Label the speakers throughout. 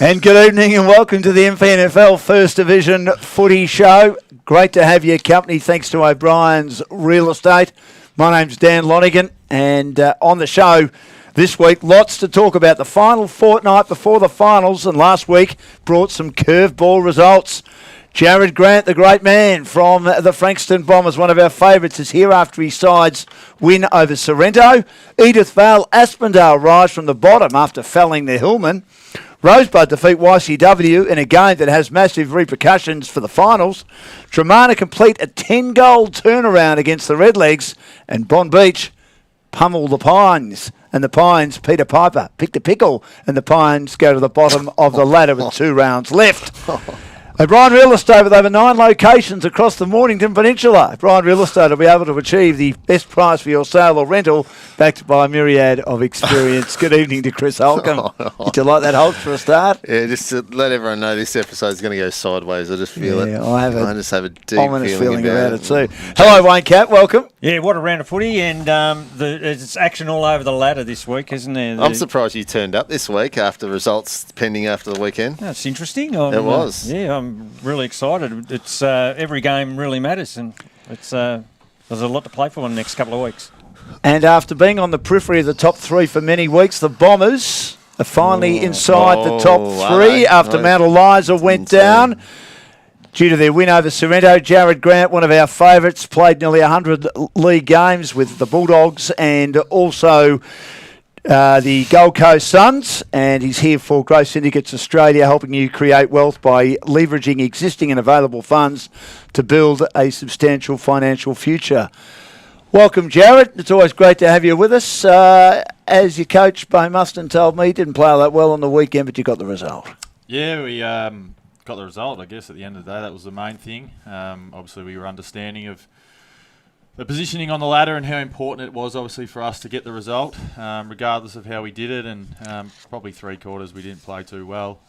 Speaker 1: And good evening and welcome to the MPNFL First Division Footy Show. Great to have your company thanks to O'Brien's Real Estate. My name's Dan Lonigan, and on the show this week, lots to talk about. The final fortnight before the finals, and last week brought some curveball results. Jared Grant, the great man from the Frankston Bombers, one of our favourites, is here after his side's win over Sorrento. Edith Vale Aspendale rise from the bottom after felling the Hillman. Rosebud defeat YCW in a game that has massive repercussions for the finals. Tremana complete a 10-goal turnaround against the Redlegs. And Bond Beach pummel the Pines. And the Pines, Peter Piper, picked a pickle. And the Pines go to the bottom of the ladder with 2 rounds left. Obrien Real Estate with over 9 locations across the Mornington Peninsula. Obrien Real Estate will be able to achieve the best price for your sale or rental, backed by a myriad of experience. Good evening to Chris Holcomb. Did you like that Holt for a start?
Speaker 2: Yeah, just to let everyone know this episode is going to go sideways. I just feel it.
Speaker 1: I
Speaker 2: just have a deep
Speaker 1: ominous feeling about it too.
Speaker 2: Mm.
Speaker 1: Hello, Wayne Cat. Welcome.
Speaker 3: Yeah, what a round of footy, and there's action all over the ladder this week, isn't there?
Speaker 2: I'm surprised you turned up this week after results pending after the weekend.
Speaker 3: That's interesting.
Speaker 2: It was.
Speaker 3: Yeah, I'm really excited. It's every game really matters, and it's there's a lot to play for in the next couple of weeks.
Speaker 1: And after being on the periphery of the top 3 for many weeks, the Bombers are finally inside the top 3 after Mount Eliza went down. Due to their win over Sorrento, Jared Grant, one of our favourites, played nearly 100 league games with the Bulldogs and also the Gold Coast Suns, and he's here for Growth Syndicates Australia, helping you create wealth by leveraging existing and available funds to build a substantial financial future. Welcome, Jared. It's always great to have you with us. As your coach, Bo Mustin, told me, didn't play all that well on the weekend, but you got the result.
Speaker 4: Yeah, we got the result, I guess, at the end of the day. That was the main thing. Obviously, we were understanding of the positioning on the ladder and how important it was, obviously, for us to get the result, regardless of how we did it. And probably 3 quarters we didn't play too well,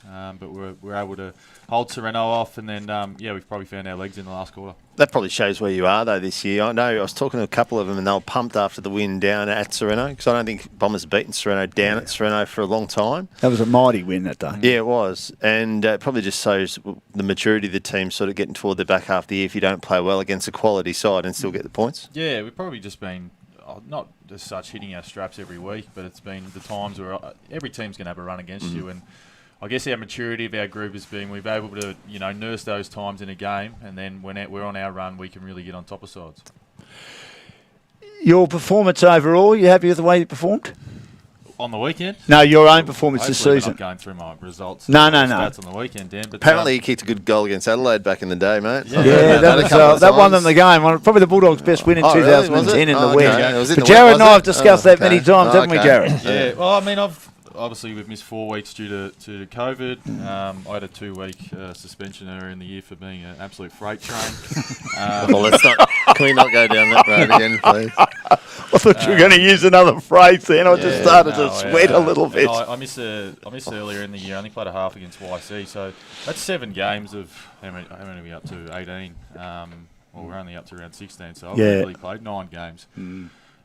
Speaker 4: but we were able to hold Sorrento off. And then, we've probably found our legs in the last quarter.
Speaker 2: That probably shows where you are, though, this year. I know I was talking to a couple of them, and they were pumped after the win down at Sorrento, because I don't think Bombers beaten Sorrento down at Sorrento for a long time.
Speaker 1: That was a mighty win that day.
Speaker 2: Yeah, it was. And it probably just shows the maturity of the team sort of getting toward the back half of the year if you don't play well against a quality side and still get the points.
Speaker 4: Yeah, we've probably just been, not as such hitting our straps every week, but it's been the times where every team's going to have a run against you. And I guess our maturity of our group has been we've been able to, nurse those times in a game, and then when we're on our run, we can really get on top of sides.
Speaker 1: Your performance overall, you happy with the way you performed?
Speaker 4: On the weekend?
Speaker 1: No, your own performance this season.
Speaker 4: I'm not going through my results.
Speaker 1: No.
Speaker 4: Stats on the weekend, Dan. But
Speaker 2: apparently, he kicked a good goal against Adelaide back in the day, mate.
Speaker 1: Yeah, that won them the game. Probably the Bulldogs' best win in 2010 in the win. But Jared and I have discussed that many times, haven't we, Jared?
Speaker 4: Yeah. Well, I mean, we've missed 4 weeks due to COVID. I had a 2-week suspension earlier in the year for being an absolute freight train.
Speaker 2: Well, let's not. Can we not go down that road again, please?
Speaker 1: I thought you were going to use another phrase then. I just started to sweat a little bit.
Speaker 4: I missed earlier in the year. I only played a half against YC, so that's 7 games of how many are we up to? 18. Well, we're only up to around 16, so I've really played 9 games.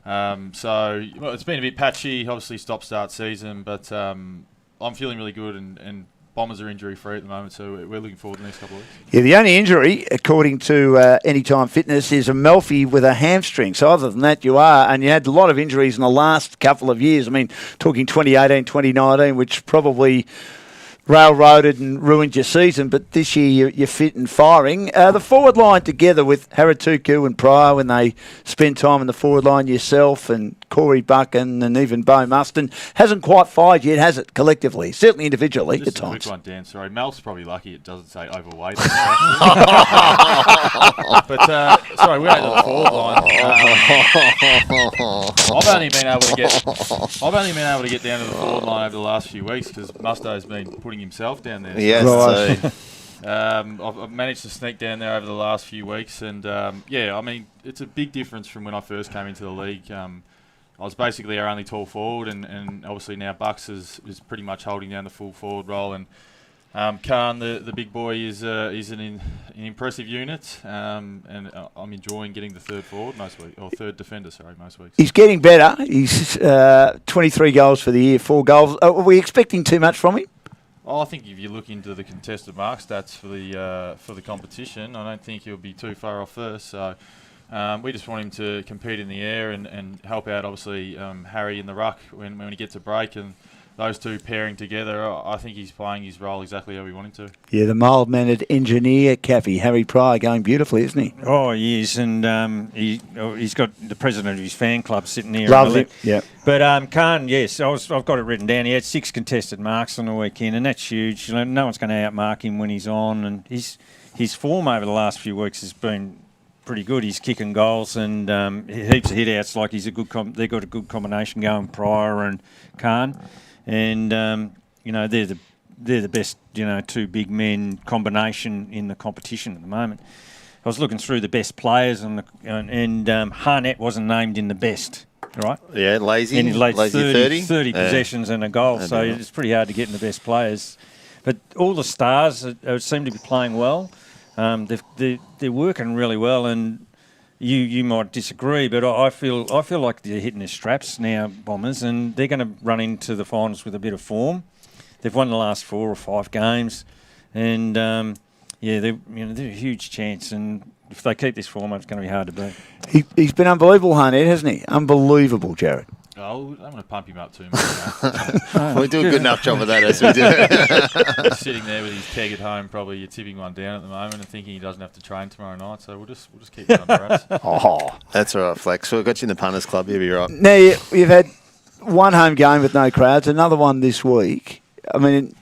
Speaker 4: So it's been a bit patchy, obviously stop-start season, but I'm feeling really good, and Bombers are injury-free at the moment, so we're looking forward to the next couple of weeks.
Speaker 1: Yeah, the only injury, according to Anytime Fitness, is a Melfi with a hamstring. So other than that, you had a lot of injuries in the last couple of years. I mean, talking 2018, 2019, which probably railroaded and ruined your season, but this year you're fit and firing. The forward line together with Haratuku and Pryor, when they spend time in the forward line, yourself and Corey Buchan and even Bo Mustin, hasn't quite fired yet, has it, collectively? Certainly individually
Speaker 4: just
Speaker 1: at times.
Speaker 4: Just a quick one, Dan. Sorry, Mel's probably lucky it doesn't say overweight. But sorry, we're at the forward line. I've only been able to get down to the forward line over the last few weeks because Musto's been putting himself down there.
Speaker 2: Yes.
Speaker 1: Right.
Speaker 4: I've managed to sneak down there over the last few weeks, and I mean, it's a big difference from when I first came into the league. I was basically our only tall forward, and obviously now Bucks is pretty much holding down the full forward role, and Khan, the big boy, is an impressive unit, and I'm enjoying getting the third forward most weeks, or third defender, most weeks.
Speaker 1: He's getting better. He's 23 goals for the year, 4 goals. Are we expecting too much from him?
Speaker 4: I think if you look into the contested mark stats for the competition, I don't think he'll be too far off first. So we just want him to compete in the air and help out, obviously, Harry in the ruck when he gets a break. And those two pairing together, I think he's playing his role exactly how we want him to.
Speaker 1: Yeah, the mild-mannered engineer, Caffey, Harry Pryor, going beautifully, isn't he?
Speaker 3: Oh, he is, and he's got the president of his fan club sitting there.
Speaker 1: Loves it, yeah.
Speaker 3: But Khan, yes, I've got it written down. He had 6 contested marks on the weekend, and that's huge. You know, no one's going to outmark him when he's on, and his form over the last few weeks has been pretty good. He's kicking goals and heaps of hit-outs. Like he's a good. They've got a good combination going, Pryor and Khan. And you know, they're the best, you know, 2 big men combination in the competition at the moment. I was looking through the best players and Harnett wasn't named in the best, right?
Speaker 2: Yeah, lazy.
Speaker 3: And he laid
Speaker 2: lazy
Speaker 3: 30 possessions and a goal, so it's pretty hard to get in the best players. But all the stars seem to be playing well. They're working really well, and you might disagree, but I feel like they're hitting their straps now, Bombers, and they're going to run into the finals with a bit of form. They've won the last 4 or 5 games, and they're a huge chance. And if they keep this form, it's going to be hard to beat.
Speaker 1: He's been unbelievable, Harnett, hasn't he? Unbelievable, Jared.
Speaker 4: Oh, I'm going to pump him up too much.
Speaker 2: We do a good enough job of that as we do.
Speaker 4: He's sitting there with his keg at home, probably tipping one down at the moment and thinking he doesn't have to train tomorrow night. So we'll just keep it under wraps.
Speaker 1: Oh,
Speaker 2: That's all right, Flex. We've got you in the punters club. You'll be right.
Speaker 1: now you've had one home game with no crowds, another one this week. I mean,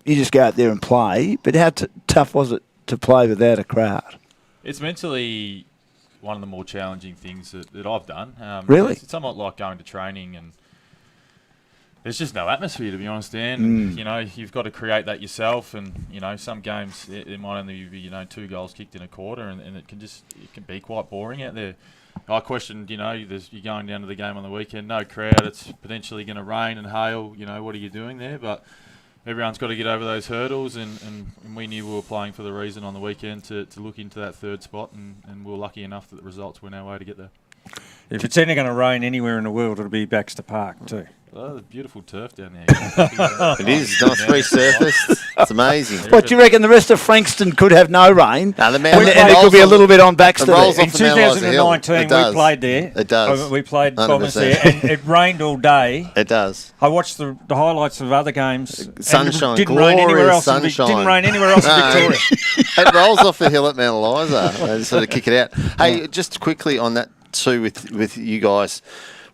Speaker 1: you just go out there and play, but how tough was it to play without a crowd?
Speaker 4: It's mentally one of the more challenging things that I've done.
Speaker 1: Really?
Speaker 4: It's somewhat like going to training and there's just no atmosphere, to be honest, Dan. And, you know, you've got to create that yourself, and, you know, some games it might only be, 2 goals kicked in a quarter, and it can be quite boring out there. I questioned, you're going down to the game on the weekend, no crowd, it's potentially going to rain and hail, what are you doing there? But everyone's got to get over those hurdles, and we knew we were playing for the reason on the weekend to look into that 3rd spot, and we were lucky enough that the results went our way to get there.
Speaker 3: If it's ever going to rain anywhere in the world, it'll be Baxter Park too.
Speaker 4: Oh, the beautiful turf down there.
Speaker 2: It is. Nice resurfaced. It's amazing.
Speaker 1: What do you reckon? The rest of Frankston could have no rain,
Speaker 2: No,
Speaker 1: and it could be a little bit on Baxter.
Speaker 2: rolls
Speaker 1: There.
Speaker 2: off
Speaker 3: In
Speaker 2: the Mount Isa Hill.
Speaker 3: 2019,
Speaker 2: It does.
Speaker 3: we played there.
Speaker 2: It does.
Speaker 3: We played
Speaker 2: 100%.
Speaker 3: Bombers there, and it rained all day.
Speaker 2: It does.
Speaker 3: I watched the highlights of other games.
Speaker 2: Sunshine,
Speaker 3: and it didn't rain anywhere
Speaker 2: glorious
Speaker 3: else.
Speaker 2: sunshine.
Speaker 3: Didn't rain anywhere else in Victoria.
Speaker 2: It rolls off the hill at Mount Isa. They just sort of kick it out. Hey, just quickly on that too with you guys.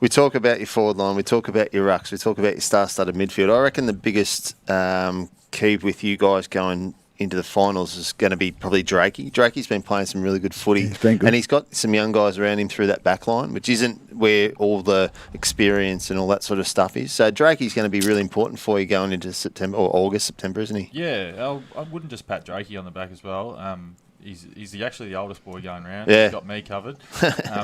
Speaker 2: We talk about your forward line, we talk about your rucks, we talk about your star-studded midfield. I reckon the biggest key with you guys going into the finals is going to be probably Drakey. Drakey's been playing some really good footy.
Speaker 1: He's been good.
Speaker 2: And he's got some young guys around him through that back line, which isn't where all the experience and all that sort of stuff is. So Drakey's going to be really important for you going into September or August, September, isn't he?
Speaker 4: Yeah, I wouldn't just pat Drakey on the back as well. He's actually the oldest boy going around.
Speaker 2: Yeah.
Speaker 4: He's got me covered.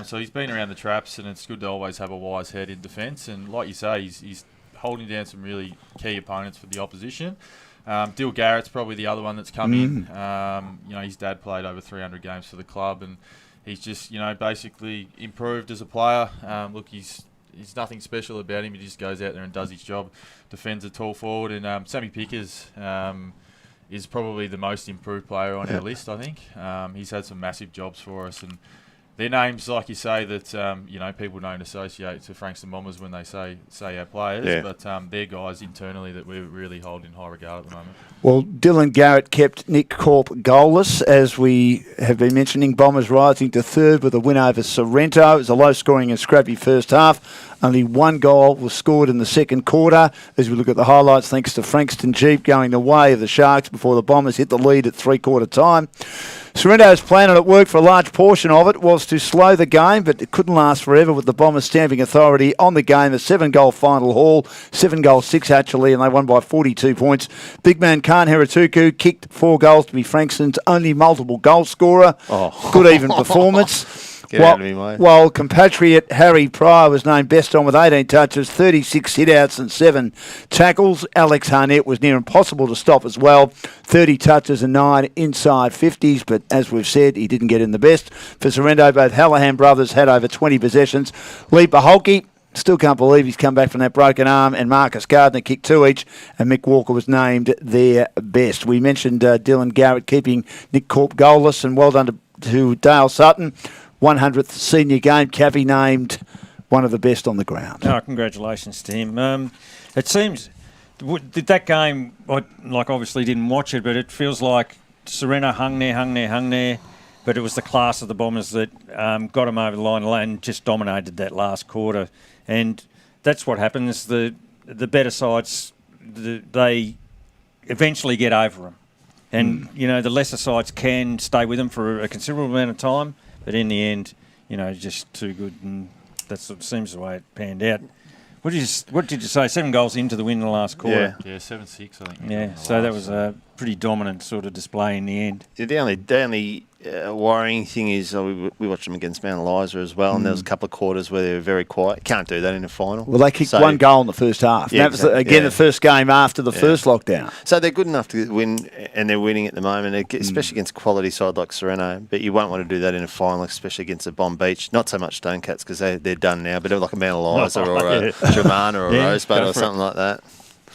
Speaker 4: So he's been around the traps, and it's good to always have a wise head in defence. And like you say, he's holding down some really key opponents for the opposition. Dill Garrett's probably the other one that's come in. His dad played over 300 games for the club, and he's just, basically improved as a player. He's nothing special about him. He just goes out there and does his job, defends a tall forward. And Sammy Pickers is probably the most improved player on our list, I think. He's had some massive jobs for us, and they're names, like you say, that people don't associate to Frankston Bombers when they say our players, but they're guys internally that we really hold in high regard at the moment.
Speaker 1: Well, Dylan Garrett kept Nick Corp goalless, as we have been mentioning. Bombers rising to 3rd with a win over Sorrento. It was a low-scoring and scrappy first half. Only 1 goal was scored in the 2nd quarter. As we look at the highlights, thanks to Frankston Jeep going the way of the Sharks before the Bombers hit the lead at 3-quarter time. Sorrento's plan, and it worked for a large portion of it, was to slow the game, but it couldn't last forever with the Bombers stamping authority on the game. A 7-goal final haul, 7-6 actually, and they won by 42 points. Big man Khan Herituku kicked 4 goals to be Frankston's only multiple goal scorer. Good even performance.
Speaker 2: Get out of me, mate.
Speaker 1: While compatriot Harry Pryor was named best on with 18 touches, 36 hit-outs and 7 tackles. Alex Harnett was near impossible to stop as well. 30 touches and 9 inside 50s, but as we've said, he didn't get in the best. For Sorrento, both Hallahan brothers had over 20 possessions. Lee Paholke Still can't believe he's come back from that broken arm, and Marcus Gardner kicked 2 each, and Mick Walker was named their best. We mentioned Dylan Garrett keeping Nick Corp goalless, and well done to Dale Sutton. 100th senior game, Cappy named one of the best on the ground.
Speaker 3: Oh, congratulations to him. It seems that game, I obviously didn't watch it, but it feels like Serena hung there. But it was the class of the Bombers that got him over the line and just dominated that last quarter. And that's what happens. The better sides, they eventually get over them. And, the lesser sides can stay with them for a considerable amount of time. But in the end, just too good. And that sort of seems the way it panned out. What did you say? 7 goals into the win in the last quarter.
Speaker 4: Yeah, 7-6, I think.
Speaker 3: Yeah, so that was a pretty dominant sort of display in the end.
Speaker 2: Yeah, the only worrying thing is we watched them against Mount Eliza as well, and there was a couple of quarters where they were very quiet. Can't do that in a final.
Speaker 1: Well, they kicked 1 goal in the first half.
Speaker 2: Yeah,
Speaker 1: that was, the first game after the first lockdown.
Speaker 2: So they're good enough to win, and they're winning at the moment, especially against a quality side like Sereno. But you won't want to do that in a final, especially against a Bomb Beach. Not so much Stonecats because they're done now, but like a Mount Eliza or a Germana or a Rosebud or something like that.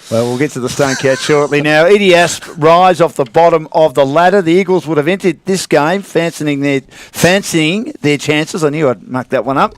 Speaker 1: Well, we'll get to the Stonecats shortly. Now, Eddie Asp rise off the bottom of the ladder. The Eagles would have entered this game fancying their chances. I knew I'd muck that one up.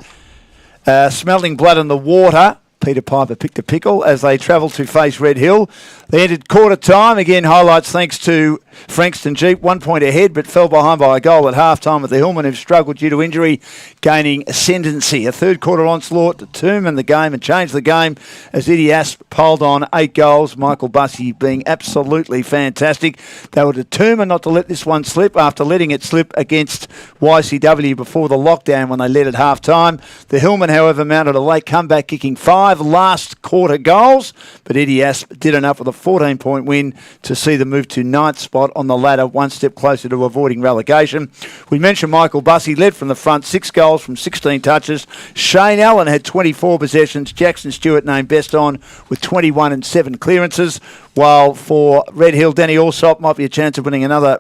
Speaker 1: Smelling blood in the water. Peter Piper picked a pickle as they travelled to face Red Hill. They entered quarter time. Again, highlights thanks to Frankston Jeep. 1 point ahead, but fell behind by a goal at half-time with the Hillmen, who've struggled due to injury, gaining ascendancy. A third quarter onslaught determined the game and changed the game as Eddie Asp piled on 8 goals. Michael Bussey being absolutely fantastic. They were determined not to let this one slip after letting it slip against YCW before the lockdown when they led at half-time. The Hillmen, however, mounted a late comeback, kicking 5 last quarter goals, but Eddie Asp did enough with a 14-point win to see them move to 9th spot on the ladder, one step closer to avoiding relegation. We mentioned Michael Bussey led from the front, 6 goals from 16 touches. Shane Allen had 24 possessions. Jackson Stewart named best on with 21 and 7 clearances, while for Red Hill, Danny Allsop might be a chance of winning another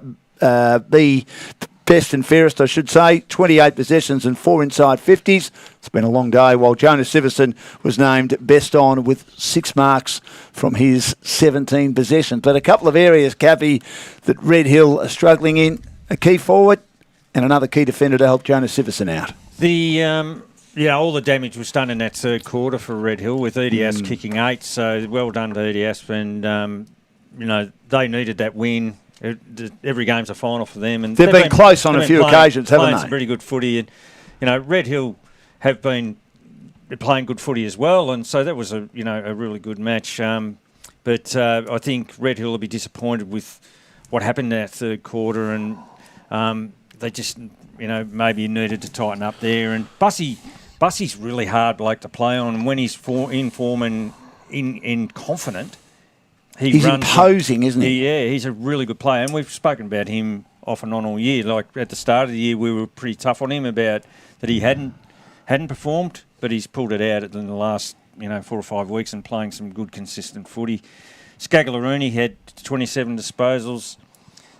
Speaker 1: best and fairest, I should say. 28 possessions and 4 inside 50s. It's been a long day, while Jonas Siverson was named best on with 6 marks from his 17 possessions. But a couple of areas, Cappy, that Red Hill are struggling in. A key forward and another key defender to help Jonas Siverson out.
Speaker 3: All the damage was done in that third quarter for Red Hill with Eddie Asp kicking 8. So well done to Eddie Asp, and they needed that win. Every game's a final for them, and
Speaker 1: they've been close on a few occasions, haven't they?
Speaker 3: Some pretty good footy, and Red Hill have been playing good footy as well, and so that was a really good match. But I think Red Hill will be disappointed with what happened in that third quarter, and they just maybe needed to tighten up there. And Bussey's really hard bloke to play on, and when he's in form and in confident.
Speaker 1: He's imposing, isn't he?
Speaker 3: Yeah, he's a really good player, and we've spoken about him off and on all year. Like at the start of the year, we were pretty tough on him about that he hadn't performed, but he's pulled it out in the last 4 or 5 weeks and playing some good consistent footy. Scagalaruni had 27 disposals.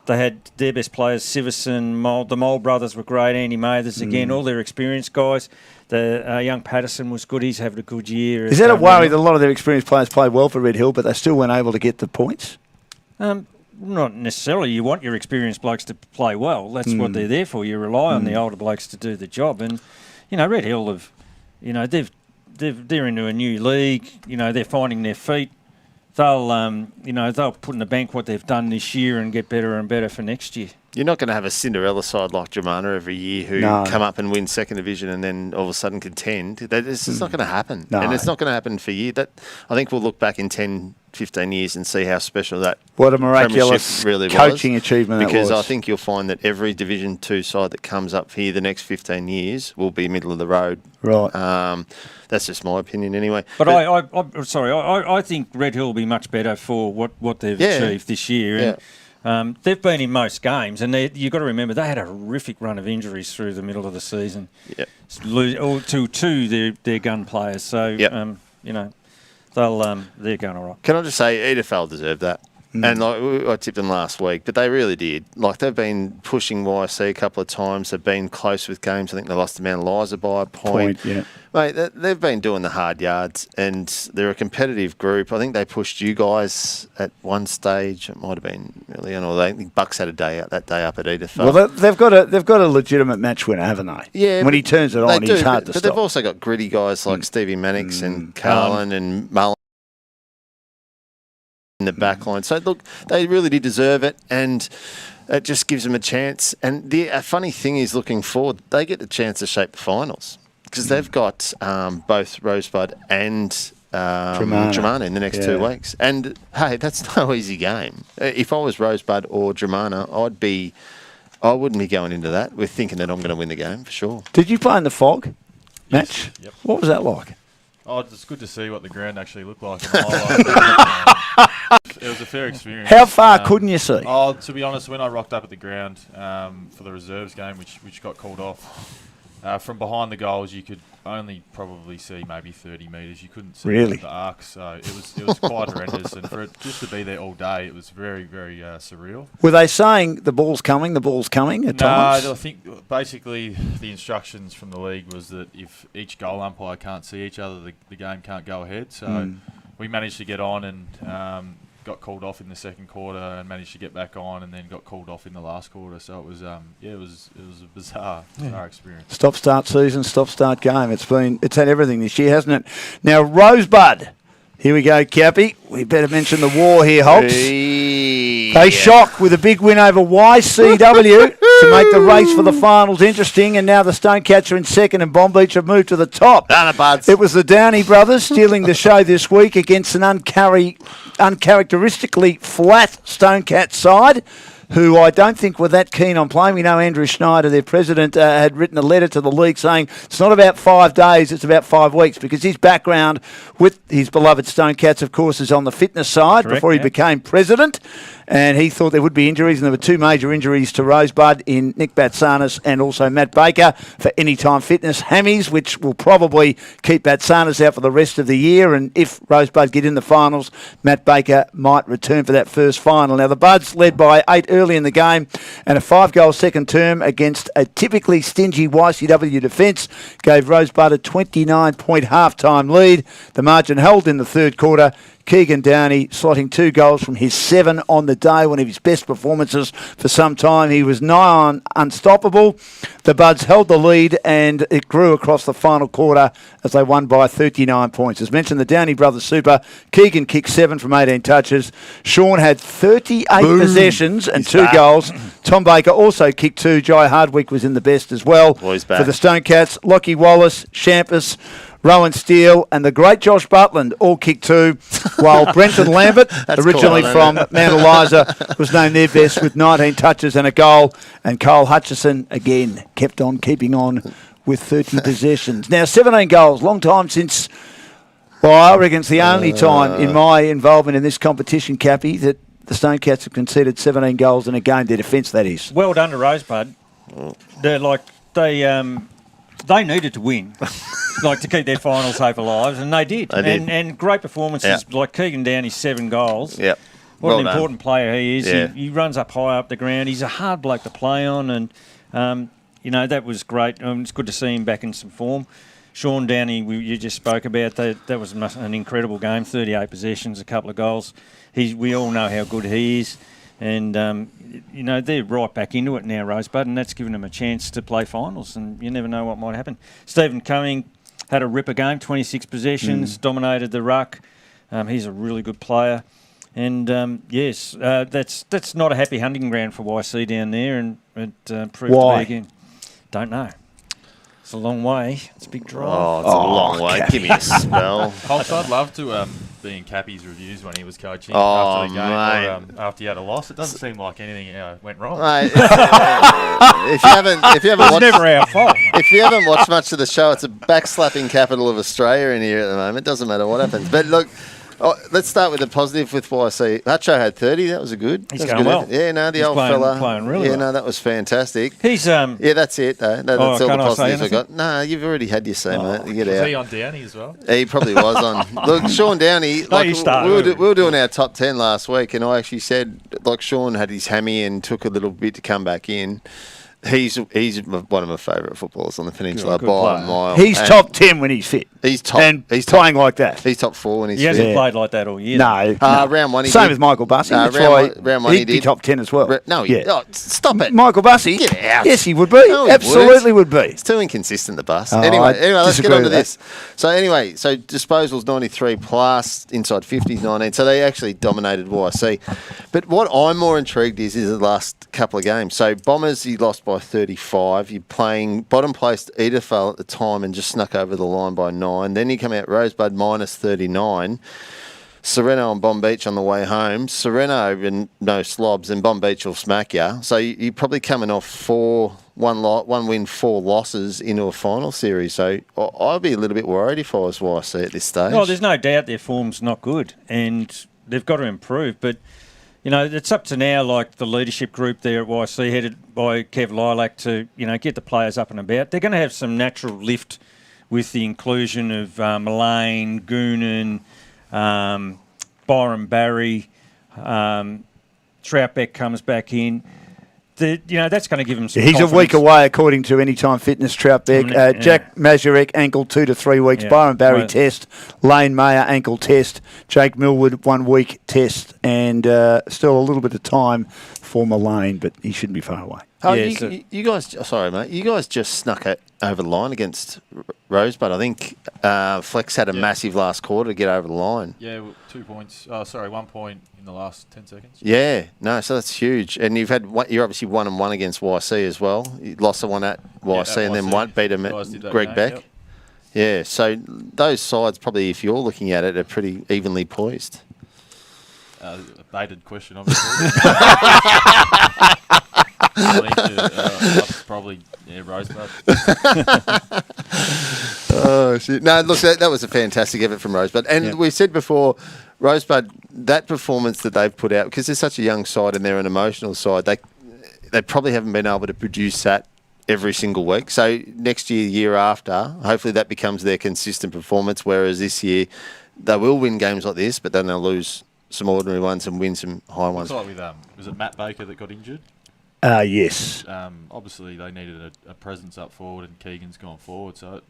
Speaker 3: They had their best players, Siverson, the Mole brothers were great, Andy Mathers again, all their experienced guys. The young Patterson was good. He's having a good year.
Speaker 1: Is that a worry that a lot of their experienced players played well for Red Hill, but they still weren't able to get the points?
Speaker 3: Not necessarily. You want your experienced blokes to play well. That's what they're there for. You rely on the older blokes to do the job. And, Red Hill have, they're into a new league. They're finding their feet. They'll put in the bank what they've done this year and get better and better for next year.
Speaker 2: You're not going to have a Cinderella side like Germana every year who come up and win second division and then all of a sudden contend. It's just not going to happen.
Speaker 1: No.
Speaker 2: And it's not going to happen for you. I think we'll look back in 10, 15 years and see how special that
Speaker 1: what a miraculous
Speaker 2: really
Speaker 1: coaching achievement that was.
Speaker 2: Because I think you'll find that every Division 2 side that comes up here the next 15 years will be middle of the road.
Speaker 1: Right.
Speaker 2: That's just my opinion anyway.
Speaker 3: But I think Red Hill will be much better for what they've achieved this year.
Speaker 2: Yeah.
Speaker 3: And they've been in most games, and you've got to remember they had a horrific run of injuries through the middle of the season.
Speaker 2: Yeah.
Speaker 3: To their gun players. So, they're going all right.
Speaker 2: Can I just say EFL deserved that? And I tipped them last week, but they really did. Like, they've been pushing YC a couple of times. They've been close with games. I think they lost to Mount Eliza by a point.
Speaker 1: Yeah.
Speaker 2: Mate, they've been doing the hard yards, and they're a competitive group. I think they pushed you guys at one stage. It might have been early on, or I think Bucks had a day out that day up at Edith.
Speaker 1: Well, they've got a legitimate match winner, haven't they?
Speaker 2: Yeah.
Speaker 1: When he turns it on, he's hard to
Speaker 2: but
Speaker 1: stop.
Speaker 2: they've also got gritty guys like Stevie Mannix and Carlin and Mullen in the back line. So, look, they really did deserve it, and it just gives them a chance. And the funny thing is, looking forward, they get the chance to shape the finals because they've got both Rosebud and Dramana in the next 2 weeks. And, hey, that's no easy game. If I was Rosebud or Dramana, I wouldn't be going into that with thinking that I'm going to win the game, for sure.
Speaker 1: Did you play in the fog match?
Speaker 4: Yes. Yep.
Speaker 1: What was that like?
Speaker 4: Oh, it's good to see what the ground actually looked like. In the highlights. It was a fair experience.
Speaker 1: How far couldn't you see?
Speaker 4: Oh, to be honest, when I rocked up at the ground for the reserves game, which got called off, from behind the goals, you could only probably see maybe 30 metres. You couldn't see the arc, so it was quite horrendous. And for it just to be there all day, it was very, very surreal.
Speaker 1: Were they saying the ball's coming at times?
Speaker 4: No, I think basically the instructions from the league was that if each goal umpire can't see each other, the game can't go ahead. So we managed to get on and got called off in the second quarter and managed to get back on, and then got called off in the last quarter. So it was it was a bizarre experience.
Speaker 1: Stop-start season, stop-start game. It's had everything this year, hasn't it? Now, Rosebud. Here we go, Cappy. We better mention the war here, Hobbs. They shock with a big win over YCW to make the race for the finals interesting, and now the Stonecats are in second and Bomb Beach have moved to the top. It was the Downey brothers stealing the show this week against an uncharacteristically flat Stonecat side, who I don't think were that keen on playing. We know Andrew Schneider, their president, had written a letter to the league saying it's not about 5 days, it's about 5 weeks, because his background with his beloved Stonecats, of course, is on the fitness side.
Speaker 3: Correct,
Speaker 1: before he became president. And he thought there would be injuries, and there were 2 major injuries to Rosebud in Nick Batsanis and also Matt Baker for anytime fitness hammies, which will probably keep Batsanis out for the rest of the year. And if Rosebud get in the finals, Matt Baker might return for that first final. Now, the Buds led by 8 early in the game, and a 5-goal second term against a typically stingy YCW defence gave Rosebud a 29-point half-time lead. The margin held in the third quarter. Keegan Downey slotting 2 goals from his 7 on the day, one of his best performances for some time. He was nigh on unstoppable. The Buds held the lead, and it grew across the final quarter as they won by 39 points. As mentioned, the Downey brothers super. Keegan kicked 7 from 18 touches. Sean had 38 possessions and 2 goals. Tom Baker also kicked 2. Jai Hardwick was in the best as well. For the Stonecats, Lockie Wallace, Champus, Rowan Steele and the great Josh Butland all kicked 2, while Brenton Lambert, originally from Mount Eliza, was named their best with 19 touches and a goal. And Cole Hutchison, again, kept on keeping on with 30 possessions. Now, 17 goals, long time since, well, I reckon it's the only time in my involvement in this competition, Cappy, that the Stonecats have conceded 17 goals in a game, their defence, that is.
Speaker 3: Well done to Rosebud. They needed to win, to keep their finals hope alive, and they did. And great performances, like Keegan Downey's 7 goals.
Speaker 2: Yep.
Speaker 3: What an important player he is. Yeah. He runs up high up the ground. He's a hard bloke to play on, and that was great. It's good to see him back in some form. Sean Downey, you just spoke about, that was an incredible game, 38 possessions, a couple of goals. We all know how good he is. And, they're right back into it now, Rosebud, and that's given them a chance to play finals, and you never know what might happen. Stephen Cumming had a ripper game, 26 possessions, dominated the ruck. He's a really good player. And, that's not a happy hunting ground for YC down there, and it proved to be again. Don't know. It's a long way. It's a big drive.
Speaker 2: Oh, it's a long way.
Speaker 1: Cappy.
Speaker 2: Give me a spell.
Speaker 4: Holtz, I'd love to be in Cappy's reviews when he was coaching
Speaker 2: after
Speaker 4: the game or after you had a loss. It doesn't seem like anything went wrong.
Speaker 2: Mate, if you haven't watched,
Speaker 3: never our fault.
Speaker 2: If you haven't watched much of the show, it's a backslapping capital of Australia in here at the moment. Doesn't matter what happens. But look, let's start with the positive with YC. Hacho had 30. That was a good.
Speaker 3: He's
Speaker 2: that was
Speaker 3: going
Speaker 2: good
Speaker 3: well.
Speaker 2: effort. Yeah, no, the
Speaker 3: He's
Speaker 2: old
Speaker 3: playing-
Speaker 2: fella.
Speaker 3: playing really well.
Speaker 2: No, that was fantastic.
Speaker 3: He's
Speaker 2: Yeah, that's it, though. That's all the
Speaker 3: can I say
Speaker 2: positives I got.
Speaker 3: anything?
Speaker 2: No, you've already had your say, mate. You get
Speaker 4: Was
Speaker 2: out.
Speaker 4: he on Downey as well?
Speaker 2: He probably was on. Look, Sean Downey. Like,
Speaker 3: you start.
Speaker 2: we were doing our top 10 last week, and I actually said, like, Sean had his hammy and took a little bit to come back in. He's one of my favourite footballers on the peninsula
Speaker 3: Good
Speaker 2: by
Speaker 3: player.
Speaker 2: a mile.
Speaker 1: He's
Speaker 2: And
Speaker 1: top 10 when he's fit.
Speaker 2: He's top.
Speaker 1: And
Speaker 2: He's
Speaker 1: playing like that.
Speaker 2: He's top 4 when he's
Speaker 3: he
Speaker 2: fit.
Speaker 3: hasn't
Speaker 1: Yeah.
Speaker 3: played like that all year.
Speaker 1: No.
Speaker 2: Round one he
Speaker 1: Same
Speaker 2: did.
Speaker 1: with Michael Bussey. That's
Speaker 2: round one he
Speaker 1: he'd be
Speaker 2: did.
Speaker 1: top 10 as well.
Speaker 2: No,
Speaker 1: yeah.
Speaker 2: oh, stop it.
Speaker 1: Michael Bussey?
Speaker 2: Get out.
Speaker 1: Yes, he would be.
Speaker 2: No, he
Speaker 1: Absolutely would be.
Speaker 2: It's too inconsistent, the bus.
Speaker 1: Oh,
Speaker 2: anyway,
Speaker 1: I
Speaker 2: let's get
Speaker 1: disagree
Speaker 2: on to
Speaker 1: with
Speaker 2: this. So disposals 93 plus, inside 50s 19. So they actually dominated YC. But what I'm more intrigued is the last couple of games. So Bombers, he lost by 35. You're playing bottom placed Edithvale at the time and just snuck over the line by 9. Then you come out Rosebud minus 39. Sereno and Bomb Beach on the way home. Sereno and no slobs, and Bomb Beach will smack you. So you're probably coming off one win, 4 losses into a final series. So I'd be a little bit worried if I was YC at this stage.
Speaker 3: No, there's no doubt their form's not good, and they've got to improve. But you know, it's up to now, like the leadership group there at YC, headed by Kev Lilac, to get the players up and about. They're going to have some natural lift with the inclusion of Mullane, Goonan, Byron Barry, Troutbeck comes back in. That's going to give them some
Speaker 1: He's
Speaker 3: confidence.
Speaker 1: a week away, according to Anytime Fitness, Troutbeck. Jack Mazurek, ankle 2 to 3 weeks.
Speaker 3: Yeah.
Speaker 1: Byron Barry,
Speaker 3: Right.
Speaker 1: test. Lane Mayer, ankle test. Jake Millwood, 1 week test. And still a little bit of time for Mullane, but he shouldn't be far away.
Speaker 2: Oh,
Speaker 3: Yeah,
Speaker 2: you guys, sorry, mate. You guys just snuck it over the line against Rosebud. I think Flex had a massive last quarter to get over the line.
Speaker 4: Yeah, 2 points. 1 point in the last 10 seconds.
Speaker 2: Yeah, no, so that's huge. And you're obviously 1-1 against YC as well. You lost the one at YC and then beat him
Speaker 4: Guys
Speaker 2: at
Speaker 4: did that
Speaker 2: Greg
Speaker 4: game,
Speaker 2: Beck.
Speaker 4: yep.
Speaker 2: Yeah, so those sides probably, if you're looking at it, are pretty evenly poised.
Speaker 4: A baited question, obviously. Probably, Rosebud.
Speaker 2: Oh, shit. No, look, that was a fantastic effort from Rosebud. And we said before, Rosebud, that performance that they've put out, because they're such a young side and they're an emotional side, they probably haven't been able to produce that every single week. So next year after, hopefully that becomes their consistent performance, whereas this year they will win games like this, but then they'll lose some ordinary ones and win some high ones.
Speaker 4: It's like with, was it Matt Baker that got injured?
Speaker 1: Yes.
Speaker 4: Obviously, they needed a presence up forward, and Keegan's gone forward, so it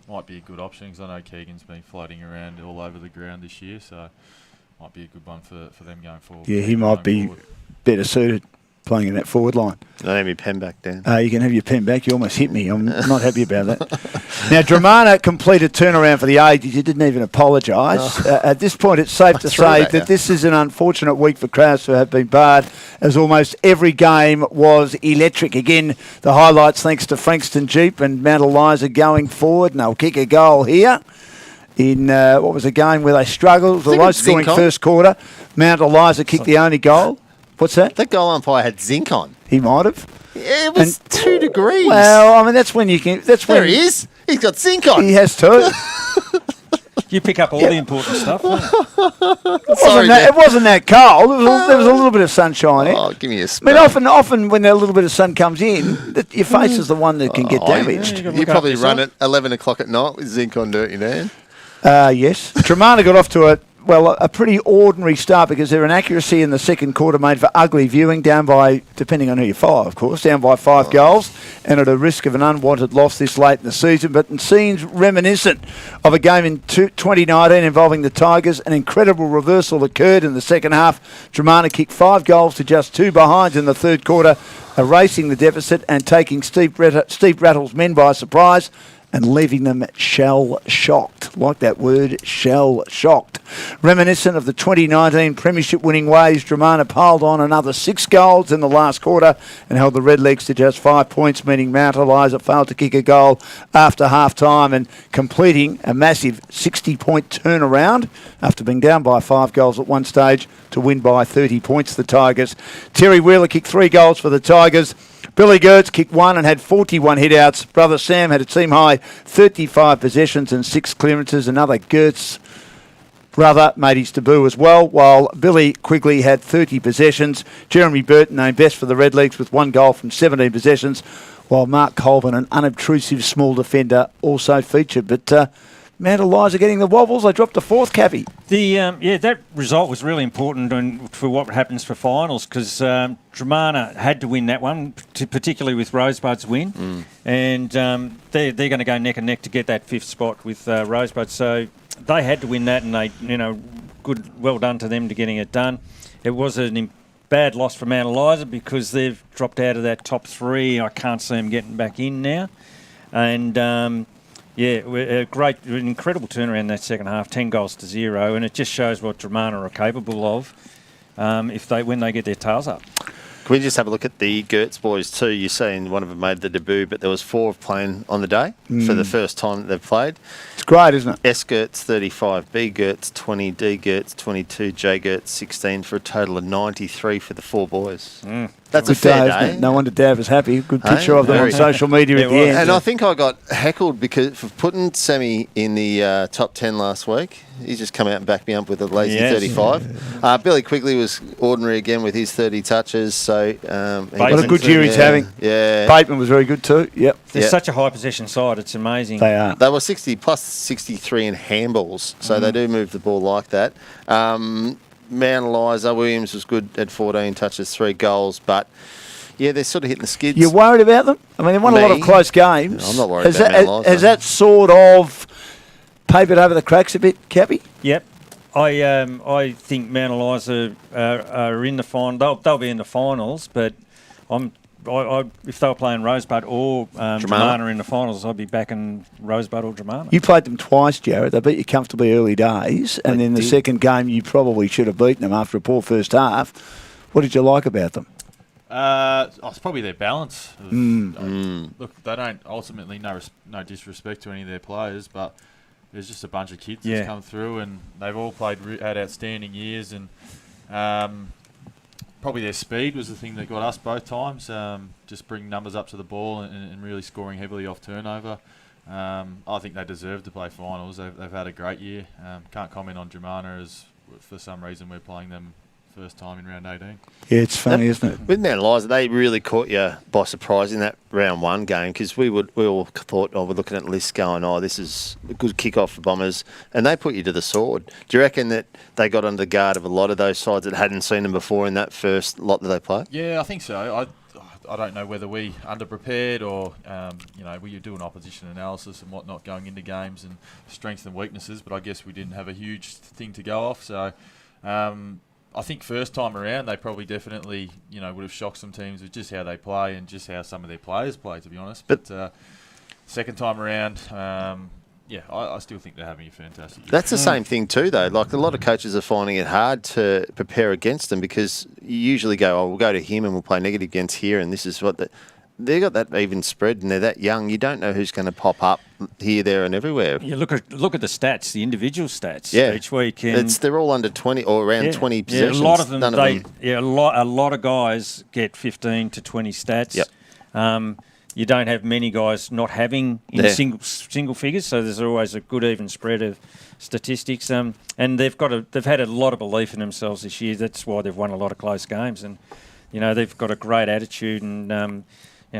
Speaker 4: might be a good option, because I know Keegan's been floating around all over the ground this year, so might be a good one for them going forward.
Speaker 1: Yeah, he might be better suited playing in that forward line.
Speaker 2: I have my pen back down.
Speaker 1: You can have your pen back. You almost hit me. I'm not happy about that. Now, Dramana completed turnaround for the ages. He didn't even apologise. At this point, it's safe to say that this is an unfortunate week for Crowds who have been barred, as almost every game was electric. Again, the highlights thanks to Frankston Jeep and Mount Eliza going forward, and they'll kick a goal here in what was a game where they struggled. It was a low-scoring first quarter. Mount Eliza kicked the only goal. What's that?
Speaker 2: That goal umpire had zinc on.
Speaker 1: He might have.
Speaker 2: Yeah, it was 2 degrees.
Speaker 1: Well, I mean, that's when you can. That's
Speaker 2: there
Speaker 1: when
Speaker 2: he is. He's got zinc on.
Speaker 1: He has too.
Speaker 3: You pick up all the important stuff. Don't you?
Speaker 1: It wasn't that cold. There was a little bit of sunshine in.
Speaker 2: Oh, give me a
Speaker 1: I
Speaker 2: smell.
Speaker 1: mean, often when a little bit of sun comes in, your face is the one that can get damaged.
Speaker 3: Yeah,
Speaker 2: You probably run at 11 o'clock at night with zinc on, dirty man.
Speaker 1: Yes. Tremana got off to a pretty ordinary start, because their inaccuracy in the second quarter made for ugly viewing, down by, depending on who you follow, of course, down by 5 goals, and at a risk of an unwanted loss this late in the season. But it seems reminiscent of a game in 2019 involving the Tigers. An incredible reversal occurred in the second half. Tremana kicked 5 goals to just 2 behind in the third quarter, erasing the deficit and taking Steve Rattle's men by surprise, and leaving them shell-shocked. Like that word, shell-shocked. Reminiscent of the 2019 Premiership winning ways, Dramana piled on another 6 goals in the last quarter and held the Redlegs to just 5 points, meaning Mount Eliza failed to kick a goal after half-time, and completing a massive 60-point turnaround after being down by 5 goals at one stage to win by 30 points, the Tigers. Terry Wheeler kicked 3 goals for the Tigers. Billy Gertz kicked 1 and had 41 hit-outs. Brother Sam had a team-high 35 possessions and 6 clearances. Another Gertz brother, made his debut as well, while Billy Quigley had 30 possessions. Jeremy Burton named best for the Redlegs with 1 goal from 17 possessions, while Mark Colvin, an unobtrusive small defender, also featured. But Mount Eliza getting the wobbles. They dropped to 4th, Cappy.
Speaker 3: That result was really important for what happens for finals, because Dramana had to win that one, particularly with Rosebud's win. And they're going to go neck and neck to get that 5th spot with Rosebud. So they had to win that, and they, well done to them to getting it done. It was a bad loss for Mount Eliza because they've dropped out of that top 3. I can't see them getting back in now. And an incredible turnaround in that second half, 10 goals to 0, and it just shows what Dramana are capable of when they get their tails up.
Speaker 2: Can we just have a look at the Gertz boys too? You're saying one of them made the debut, but there was 4 playing on the day for the first time that they've played.
Speaker 1: It's great, isn't it?
Speaker 2: S Gertz 35, B Gertz 20, D Gertz 22, J Gertz 16 for a total of 93 for the 4 boys. That's a fair day.
Speaker 1: No wonder Dav was happy. Good picture of them on social media at the end.
Speaker 2: And I think I got heckled because for putting Sammy in the top 10 last week. He's just come out and backed me up with a lazy 35. Billy Quigley was ordinary again with his 30 touches. So
Speaker 1: what a good year he's having.
Speaker 2: Yeah,
Speaker 1: Bateman was very good too. Yep.
Speaker 3: They're such a high possession side. It's amazing.
Speaker 1: They are.
Speaker 2: They were 60 plus 63 in handballs, so they do move the ball like that. Mount Eliza, Williams was good at 14 touches, 3 goals, but yeah, they're sort of hitting the skids.
Speaker 1: You're worried about them? I mean, they won a lot of close games.
Speaker 2: No, I'm not worried about Mount Eliza.
Speaker 1: Has that sort of papered over the cracks a bit, Cappy?
Speaker 3: Yep. I think Mount Eliza are in the final. They'll be in the finals, but if they were playing Rosebud or Dramana in the finals, I'd be backing Rosebud or Dramana.
Speaker 1: You played them twice, Jared. They beat you comfortably early days, and in the second game, you probably should have beaten them after a poor first half. What did you like about them?
Speaker 4: It's probably their balance. Look, they don't ultimately no disrespect to any of their players, but there's just a bunch of kids that's come through, and they've all had outstanding years, and probably their speed was the thing that got us both times. Just bringing numbers up to the ball and really scoring heavily off turnover. I think they deserve to play finals. They've had a great year. Can't comment on Dramana as for some reason we're playing them first time in round 18.
Speaker 1: Yeah, it's funny, isn't it?
Speaker 2: With Mount Eliza, they really caught you by surprise in that round 1 game because we all thought, we're looking at the list going, this is a good kick-off for Bombers, and they put you to the sword. Do you reckon that they got under the guard of a lot of those sides that hadn't seen them before in that first lot that they played?
Speaker 4: Yeah, I think so. I don't know whether we underprepared or, we do an opposition analysis and whatnot going into games and strengths and weaknesses, but I guess we didn't have a huge thing to go off, so... I think first time around they probably definitely would have shocked some teams with just how they play and just how some of their players play, to be honest. But second time around, I still think they're having a fantastic year.
Speaker 2: That's the same thing too, though. Like a lot of coaches are finding it hard to prepare against them because you usually go, we'll go to him and we'll play negative against here, and this is what they've got that even spread and they're that young. You don't know who's going to pop up here, there, and everywhere.
Speaker 3: Yeah, look at the stats, the individual stats each week.
Speaker 2: And they're all under 20 or around 20 possessions.
Speaker 3: Yeah, a lot of them. A lot of guys get 15 to 20 stats.
Speaker 2: Yep.
Speaker 3: You don't have many guys not having in single figures, so there's always a good even spread of statistics. And they've had a lot of belief in themselves this year. That's why they've won a lot of close games, and they've got a great attitude and.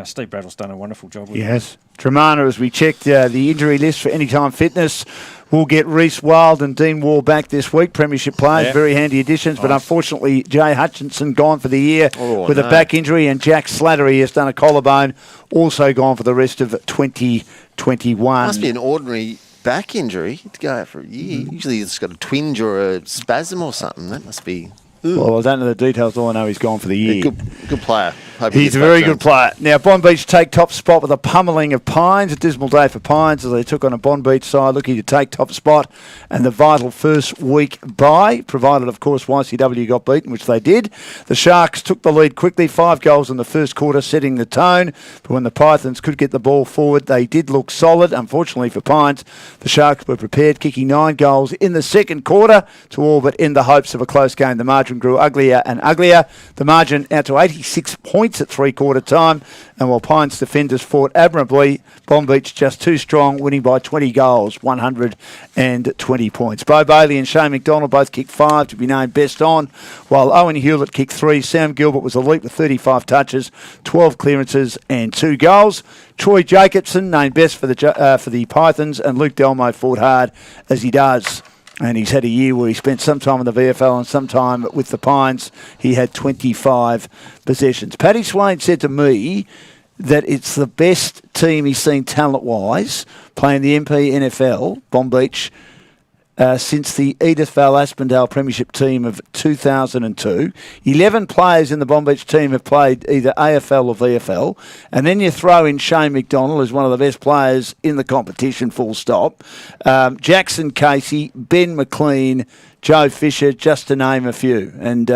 Speaker 3: Steve Braddle's done a wonderful job with
Speaker 1: Yes. Dramana, as we checked the injury list for Anytime Fitness, we'll get Reece Wild and Dean Wall back this week. Premiership players, very handy additions, but unfortunately Jay Hutchinson gone for the year with a back injury, and Jack Slattery has done a collarbone, also gone for the rest of 2021.
Speaker 2: Must be an ordinary back injury to go out for a year. Usually it's got a twinge or a spasm or something. That must be...
Speaker 1: Well, I don't know the details. All I know he's gone for the year.
Speaker 2: Good player.
Speaker 1: He's a very good player. Now, Bond Beach take top spot with a pummelling of Pines. A dismal day for Pines as they took on a Bond Beach side looking to take top spot and the vital first week bye, provided, of course, YCW got beaten, which they did. The Sharks took the lead quickly, 5 goals in the first quarter, setting the tone. But when the Pythons could get the ball forward, they did look solid. Unfortunately for Pines, the Sharks were prepared, kicking 9 goals in the second quarter to all but end the hopes of a close game. The margin margin grew uglier and uglier. The margin out to 86 points at three-quarter time. And while Pines defenders fought admirably, Bombbeach just too strong, winning by 20 goals, 120 points. Bo Bailey and Shane McDonald both kicked 5 to be named best on, while Owen Hewlett kicked 3. Sam Gilbert was elite with 35 touches, 12 clearances and 2 goals. Troy Jacobson named best for the Pythons, and Luke Delmo fought hard as he does. And he's had a year where he spent some time in the VFL and some time with the Pines. He had 25 possessions. Paddy Swain said to me that it's the best team he's seen talent-wise playing the MPNFL, Bombbeach, since the Edith Val Aspendale Premiership team of 2002. 11 players in the Bombbeach team have played either AFL or VFL. And then you throw in Shane McDonald as one of the best players in the competition, full stop. Jackson Casey, Ben McLean, Joe Fisher, just to name a few. And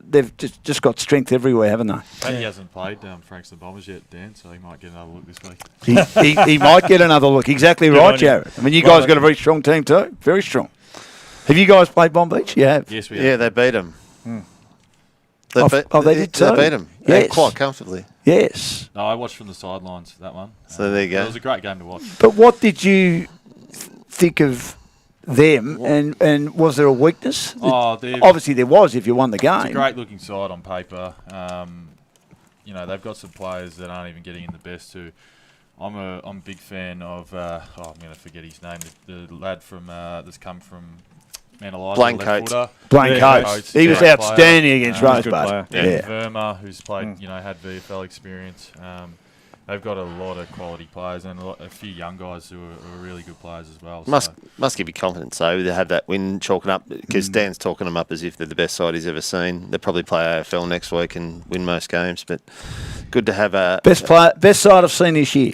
Speaker 1: they've just got strength everywhere, haven't they?
Speaker 4: And he hasn't played Frankston Bombers yet, Dan, so he might get another look this week.
Speaker 1: He might get another look. Exactly right, Jared. I mean, you guys got a very strong team too. Very strong. Have you guys played Bombbeach? You have.
Speaker 4: Yes, we have.
Speaker 2: Yeah, they beat them.
Speaker 1: They did too.
Speaker 2: They beat them.
Speaker 1: Yes.
Speaker 2: Quite comfortably.
Speaker 1: Yes.
Speaker 4: No, I watched from the sidelines, that one.
Speaker 2: So there you go.
Speaker 4: It was a great game to watch.
Speaker 1: But what did you think of them, and was there a weakness? Obviously there was if you won the game.
Speaker 4: It's a great looking side on paper. They've got some players that aren't even getting in the best too. I'm a big fan of I'm going to forget his name. The lad from that's come from Mount Eliza.
Speaker 2: Blaine Coates.
Speaker 1: Blaine Coates. He was outstanding against Rosebud.
Speaker 4: Yeah. Verma, who's played, had VFL experience. They've got a lot of quality players and a few young guys who are really good players as well.
Speaker 2: Must give you confidence, though, to have that win chalking up, because Dan's talking them up as if they're the best side he's ever seen. They'll probably play AFL next week and win most games, but good to have a...
Speaker 1: Best side I've seen this year.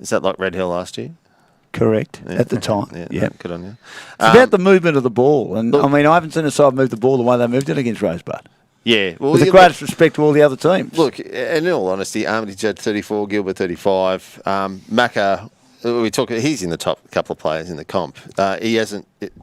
Speaker 2: Is that like Red Hill last year?
Speaker 1: Correct, at the time.
Speaker 2: Yeah. Good on you.
Speaker 1: It's about the movement of the ball. And I mean, I haven't seen a side move the ball the way they moved it against Rosebud.
Speaker 2: Yeah. Well,
Speaker 1: with the greatest respect to all the other teams.
Speaker 2: Look, in all honesty, Armitage had 34, Gilbert 35. Macca, he's in the top couple of players in the comp. He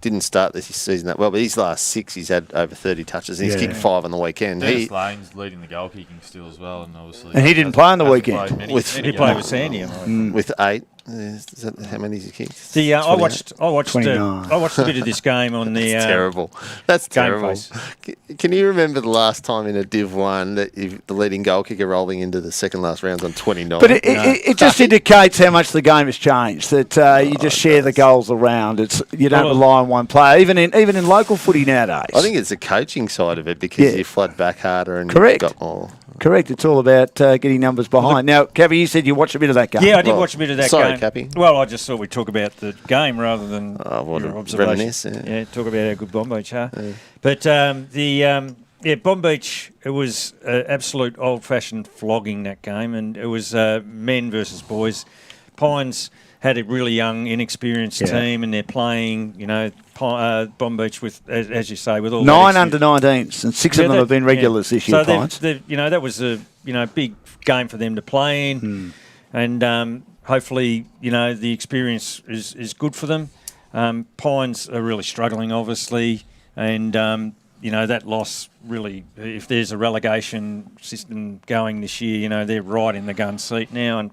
Speaker 2: didn't start this season that well, but his last 6 he's had over 30 touches, and he's kicked 5 on the weekend.
Speaker 4: Dennis Lane's leading the goal kicking still as well, and obviously.
Speaker 1: And he didn't play on the weekend.
Speaker 3: He played with Sandy.
Speaker 2: With 8. Is that how many has he kicked?
Speaker 3: I watched a bit of this game on the
Speaker 2: terrible. That's terrible.
Speaker 3: GameFace.
Speaker 2: Can you remember the last time in a Div 1 that the leading goal kicker rolling into the second last rounds on 29?
Speaker 1: But it just indicates how much the game has changed. That you just share the goals around. You don't rely on one player. Even in local footy nowadays.
Speaker 2: I think it's the coaching side of it, because you flood back harder and
Speaker 1: correct.
Speaker 2: You've got more.
Speaker 1: Correct. It's all about getting numbers behind. Now, Cappy, you said you watched a bit of that game.
Speaker 3: Yeah, I did watch a bit of that game.
Speaker 2: Sorry, Cappy.
Speaker 3: Well, I just thought we'd talk about the game rather than your observations.
Speaker 2: Reminisce,
Speaker 3: talk about how good Bombbeach are. Yeah. But Bombbeach, it was an absolute old-fashioned flogging, that game, and it was men versus boys. Pines had a really young, inexperienced team, and they're playing, Bombbeach with, as you say, with all
Speaker 1: 9 under-19s, and 6 of them have been regulars this year.
Speaker 3: So that was a big game for them to play in, and hopefully the experience is good for them. Pines are really struggling, obviously, and that loss really, if there's a relegation system going this year, they're right in the gun seat now,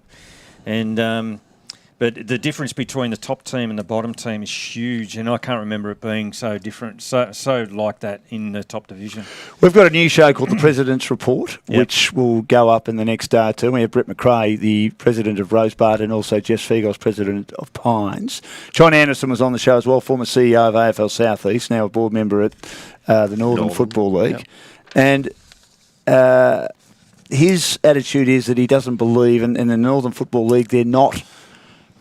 Speaker 3: but the difference between the top team and the bottom team is huge, and I can't remember it being so different, so like that in the top division.
Speaker 1: We've got a new show called The President's Report, which will go up in the next day or two. We have Brett McRae, the president of Rosebud, and also Jeff Fegos, president of Pines. John Anderson was on the show as well, former CEO of AFL South East, now a board member at the Northern Football League. Yep. And his attitude is that he doesn't believe, in the Northern Football League, they're not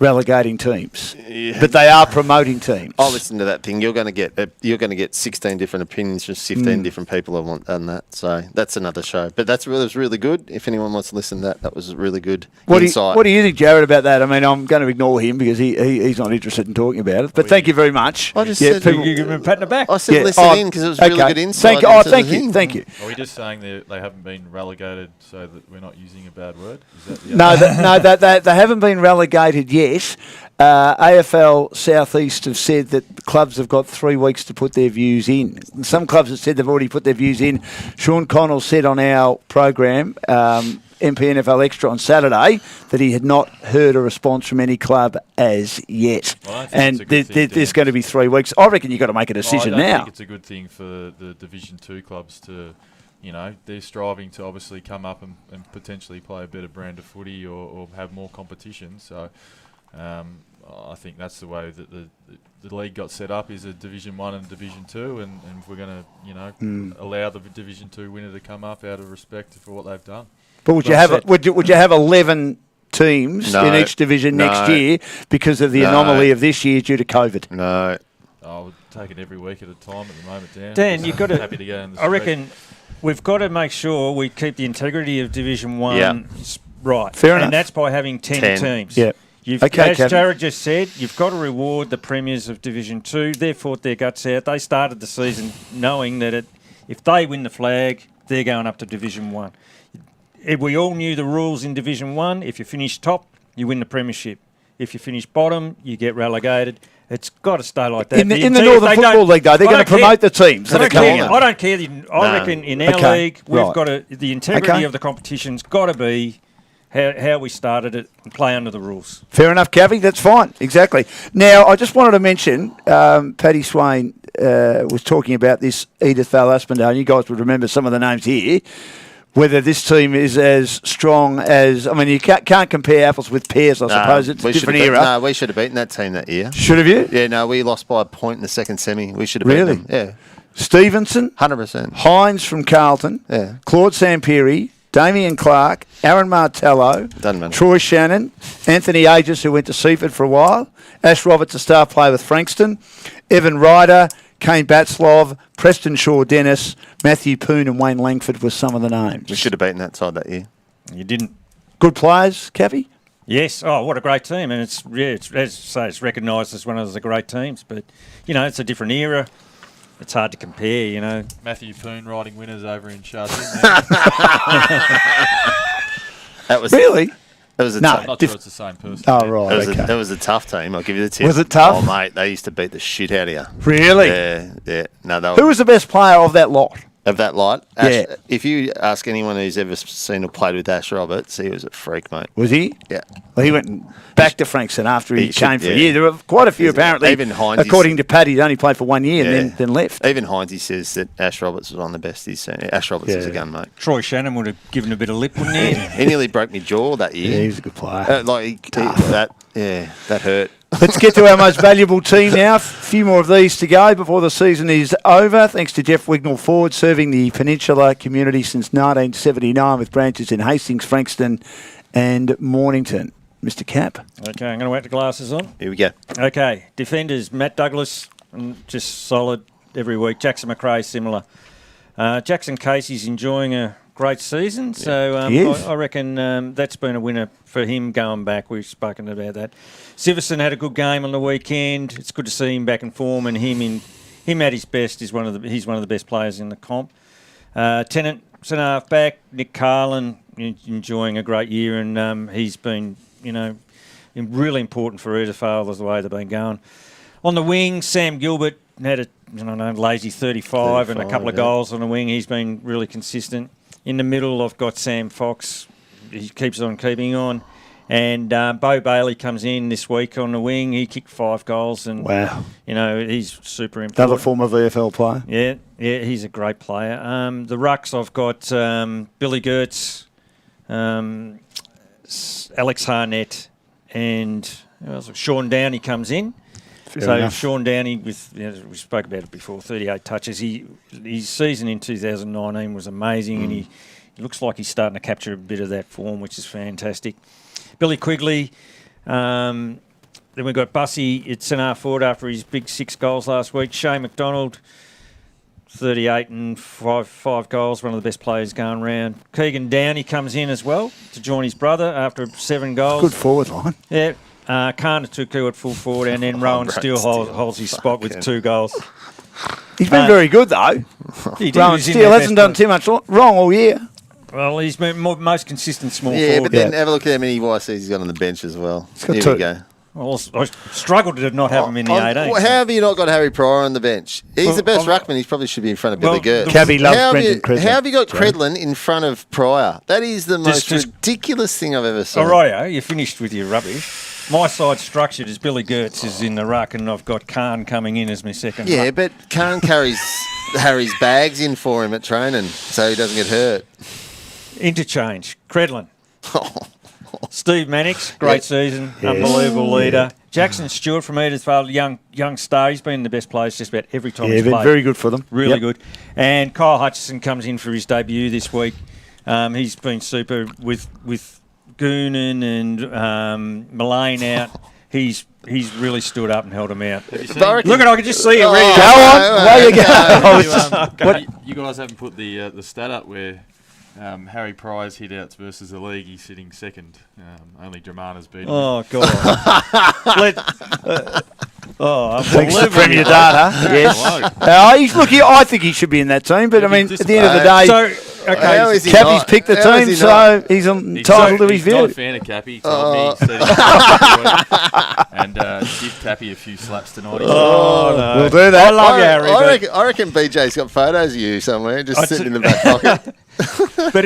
Speaker 1: relegating teams, but they are promoting teams.
Speaker 2: I'll listen to that thing. You're going to get 16 different opinions from 15 different people on that. So that's another show. But that was really good. If anyone wants to listen to that was really good insight.
Speaker 1: What do you think, Jared, about that? I mean, I'm going to ignore him because he's not interested in talking about it. But thank you very much.
Speaker 2: I just said
Speaker 3: you give him a pat in the back.
Speaker 2: I said listen in because it was really good insight.
Speaker 1: Thank you.
Speaker 4: Are we just saying they haven't been relegated so that we're not using a bad word? Is that
Speaker 1: no, they haven't been relegated yet. yet. AFL Southeast have said that the clubs have got 3 weeks to put their views in. Some clubs have said they've already put their views in. Sean Connell said on our program, MPNFL Extra on Saturday, that he had not heard a response from any club as yet.
Speaker 4: Well,
Speaker 1: and there's going to be 3 weeks. I reckon you've got to make a decision now.
Speaker 4: I think it's a good thing for the Division 2 clubs to, they're striving to obviously come up and potentially play a better brand of footy or have more competition. So I think that's the way that the league got set up, is a Division 1 and Division 2, and we're going to, allow the Division 2 winner to come up out of respect for what they've done.
Speaker 1: But would you have 11 teams in each division next year because of the anomaly of this year due to COVID?
Speaker 2: No.
Speaker 4: I would take it every week at a time at the moment, Dan.
Speaker 3: Dan, you've got to.
Speaker 4: Happy to go in the
Speaker 3: I reckon we've got to make sure we keep the integrity of Division 1 right.
Speaker 1: Fair enough.
Speaker 3: And that's by having 10 teams.
Speaker 1: Yeah.
Speaker 3: As Jared just said, you've got to reward the premiers of Division 2. They fought their guts out. They started the season knowing that if they win the flag, they're going up to Division 1. We all knew the rules in Division 1. If you finish top, you win the premiership. If you finish bottom, you get relegated. It's got to stay like that.
Speaker 1: In the Northern Football League, though, they're going to promote the teams.
Speaker 3: I don't care. I reckon in our league, we've got to, the integrity of the competition's got to be how we started it and play under the rules.
Speaker 1: Fair enough, Cavi. That's fine. Exactly. Now, I just wanted to mention, Paddy Swain was talking about this Edith Val Aspendale. You guys would remember some of the names here. Whether this team is as strong as... I mean, you can't compare apples with pears, I suppose. It's a different era.
Speaker 2: No, we should have beaten that team that year.
Speaker 1: Should have you?
Speaker 2: Yeah, no, we lost by a point in the second semi. We should have beaten them. Yeah.
Speaker 1: Stevenson.
Speaker 2: 100%.
Speaker 1: Hines from Carlton.
Speaker 2: Yeah.
Speaker 1: Claude Sampiri. Damien Clark. Aaron Martello.
Speaker 2: Doesn't matter.
Speaker 1: Troy Shannon. Anthony Aegis, who went to Seaford for a while. Ash Roberts, a star player with Frankston. Evan Ryder. Kane Batslov, Preston Shaw Dennis, Matthew Poon and Wayne Langford were some of the names.
Speaker 2: We should have beaten that side that year.
Speaker 3: You didn't.
Speaker 1: Good players, Cavi?
Speaker 3: Yes. Oh, what a great team. And it's as I say, it's recognised as one of the great teams. But, it's a different era. It's hard to compare,
Speaker 4: Matthew Poon riding winners over in Chardin.
Speaker 2: That was
Speaker 1: really?
Speaker 2: It was a
Speaker 4: I'm not sure it's the same person.
Speaker 1: Oh, right.
Speaker 2: It was a tough team. I'll give you the tip.
Speaker 1: Was it tough?
Speaker 2: Oh, mate, they used to beat the shit out of you.
Speaker 1: Really?
Speaker 2: Yeah. No,
Speaker 1: who was the best player of that lot?
Speaker 2: Of that lot?
Speaker 1: Yeah.
Speaker 2: If you ask anyone who's ever seen or played with Ash Roberts, he was a freak, mate.
Speaker 1: Was he?
Speaker 2: Yeah.
Speaker 1: Well, he went back to Frankston after he came for a
Speaker 2: yeah.
Speaker 1: year. There were quite a few, apparently.
Speaker 2: Even Hines,
Speaker 1: according to Paddy, he only played for 1 year and then left.
Speaker 2: Even Hines, he says that Ash Roberts was one of the best he's seen. Ash Roberts is a gun, mate.
Speaker 3: Troy Shannon would have given a bit of lip, wouldn't he?
Speaker 2: He nearly broke me jaw that year.
Speaker 1: Yeah, he was a good player.
Speaker 2: That hurt.
Speaker 1: Let's get to our most valuable team now. A few more of these to go before the season is over. Thanks to Jeff Wignall Ford, serving the Peninsula community since 1979 with branches in Hastings, Frankston and Mornington. Mr. Cap.
Speaker 3: Okay, I'm going to whack the glasses on.
Speaker 2: Here we go.
Speaker 3: Okay, defenders, Matt Douglas, just solid every week. Jackson McRae, similar. Jackson Casey's enjoying a great season, so I reckon that's been a winner for him going back. We've spoken about that. Siverson had a good game on the weekend. It's good to see him back in form, and him at his best is he's one of the best players in the comp. Tennant, centre half back, Nick Carlin enjoying a great year, and he's been really important for Edithvale as the way they've been going. On the wing, Sam Gilbert had a lazy 35 and a couple of goals on the wing. He's been really consistent. In the middle, I've got Sam Fox. He keeps on keeping on. And Bo Bailey comes in this week on the wing. He kicked 5 goals. And,
Speaker 1: wow.
Speaker 3: He's super important.
Speaker 1: Another former VFL player.
Speaker 3: Yeah, he's a great player. The rucks, I've got Billy Gertz, Alex Harnett, and Sean Downey comes in. Fair enough. Sean Downey, we spoke about it before, 38 touches. His season in 2019 was amazing, and he looks like he's starting to capture a bit of that form, which is fantastic. Billy Quigley, then we've got Bussy at centre forward after his big 6 goals last week. Shane McDonald, 38 and 5 goals, one of the best players going around. Keegan Downey comes in as well to join his brother after 7 goals.
Speaker 1: Good forward line.
Speaker 3: Yeah. Kana Tuku at full forward, and then Rowan Steele holds his spot with 2 goals.
Speaker 1: He's been very good, though. Rowan Steele hasn't done too much wrong all year.
Speaker 3: Well, he's been most consistent small
Speaker 2: forward.
Speaker 3: forward.
Speaker 2: But then have a look at how many YCs he's got on the bench as well.
Speaker 1: He's got
Speaker 2: Here
Speaker 1: 2.
Speaker 2: we go.
Speaker 3: Well, I struggled to not have him in the 18.
Speaker 2: How have you not got Harry Pryor on the bench? He's the best ruckman. He probably should be in front of Billy Gert.
Speaker 1: Cabby loves Brendan Credlin.
Speaker 2: How have you got Credlin in front of Pryor? That is the most ridiculous thing I've ever seen.
Speaker 3: All right, you finished with your rubbish. My side's structured as Billy Gertz is in the ruck, and I've got Khan coming in as my second ruck.
Speaker 2: But Khan carries Harry's bags in for him at training so he doesn't get hurt.
Speaker 3: Interchange. Credlin. Steve Mannix, great season, unbelievable leader. Jackson Stewart from Edithvale, young star. He's been the best players just about every time he's played.
Speaker 1: Very good for them.
Speaker 3: Really good. And Kyle Hutchison comes in for his debut this week. He's been super with Goonan and Mullane out. He's really stood up and held him out. Look, I can just see it ready.
Speaker 1: Go on.
Speaker 4: You guys haven't put the stat up where Harry Pryor's hit-outs versus the league. He's sitting second. Only Dramana's beaten him.
Speaker 3: Oh, God.
Speaker 1: Thanks to Premier Data. Yes. I think he should be in that team, but I mean, at the end of the day, Cappy's picked the team, so he's entitled to his view.
Speaker 4: He's not a fan of Cappy. He told me he said he and give Cappy a few slaps tonight.
Speaker 1: No. We'll do that.
Speaker 3: I love you, Harry.
Speaker 2: I reckon BJ's got photos of you somewhere, just sitting in the back pocket.
Speaker 3: But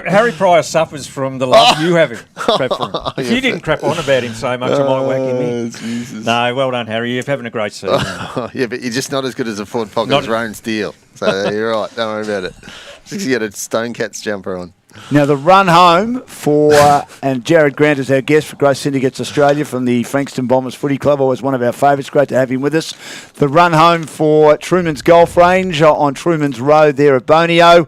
Speaker 3: Harry Pryor suffers from the love you have crap for him. If you didn't crap on about him so much, I might whack him in.
Speaker 2: Jesus.
Speaker 3: No, well done, Harry. You're having a great season.
Speaker 2: But you're just not as good as a Ford Pocket's Roan Steel. So you're right. Don't worry about it. You got a Stone Cats jumper on.
Speaker 1: Now, the run home for, and Jared Grant is our guest for Growth Syndicates Australia from the Frankston Bombers Footy Club, always one of our favourites. Great to have him with us. The run home for Truman's Golf Range on Truman's Road there at Bonio.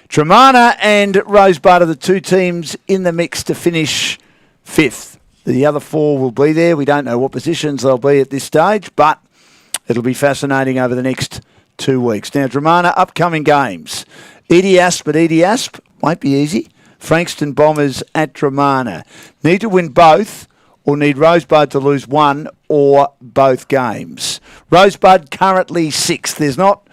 Speaker 1: Dramana and Rosebud are the two teams in the mix to finish fifth. The other four will be there. We don't know what positions they'll be at this stage, but it'll be fascinating over the next 2 weeks. Now, Dramana, upcoming games. Edie Asp at Edie Asp. Won't be easy. Frankston Bombers at Dramana. Need to win both or need Rosebud to lose one or both games. Rosebud currently sixth. There's not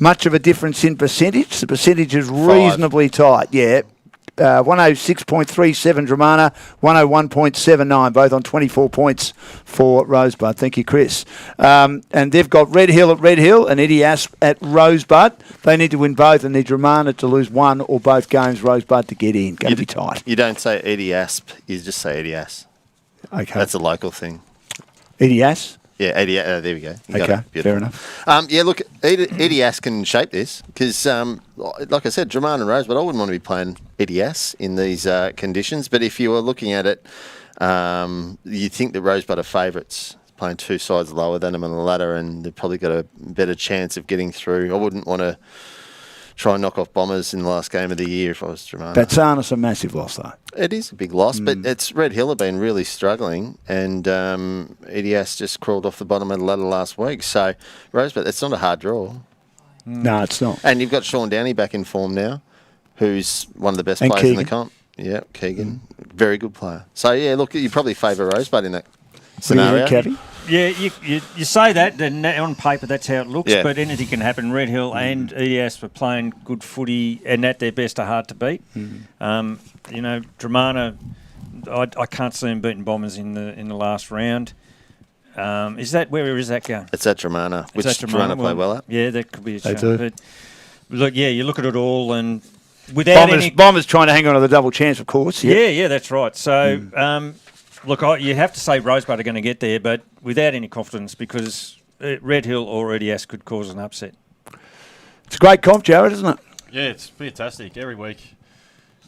Speaker 1: much of a difference in percentage. The percentage is reasonably tight. 106.37 Dramana, 101.79, both on 24 points for Rosebud. Thank you, Chris. And they've got Red Hill at Red Hill and Edie Asp at Rosebud. They need to win both and need Dramana to lose one or both games, Rosebud to get in. Going to be tight.
Speaker 2: You don't say Edie Asp, you just say Edie Asp.
Speaker 1: Okay.
Speaker 2: That's a local thing.
Speaker 1: Edie Asp?
Speaker 2: Yeah, Edie, there we go. You
Speaker 1: okay, fair enough.
Speaker 2: Look, Edie Asp can shape this because, like I said, Dramana and Rosebud, I wouldn't want to be playing Edie Asp in these conditions. But if you were looking at it, you think that Rosebud are favourites, playing two sides lower than them on the ladder, and they've probably got a better chance of getting through. I wouldn't want to try and knock off Bombers in the last game of the year if I was Dramana.
Speaker 1: Batsana's a massive loss, though.
Speaker 2: It is a big loss, but it's Red Hill have been really struggling, and EDS just crawled off the bottom of the ladder last week. So, Rosebud, it's not a hard draw.
Speaker 1: No, it's not.
Speaker 2: And you've got Sean Downey back in form now, who's one of the best players in the comp. Yeah, Keegan, very good player. So, yeah, look, you probably favour Rosebud in that scenario.
Speaker 3: Yeah, you say that, and on paper that's how it looks, but anything can happen. Red Hill and EDS were playing good footy, and at their best are hard to beat. Dramana, I can't see them beating Bombers in the last round. Where is that going?
Speaker 2: It's at Dramana, which Dramana play well at.
Speaker 3: Yeah, that could be a chance.
Speaker 1: But
Speaker 3: look, you look at it all, and without
Speaker 1: Bombers trying to hang on to the double chance, of course. Yep.
Speaker 3: Yeah, that's right. So. Look, you have to say Rosebud are going to get there, but without any confidence because Red Hill or EDS could cause an upset.
Speaker 1: It's a great comp, Jared, isn't it?
Speaker 4: Yeah, it's fantastic. Every week,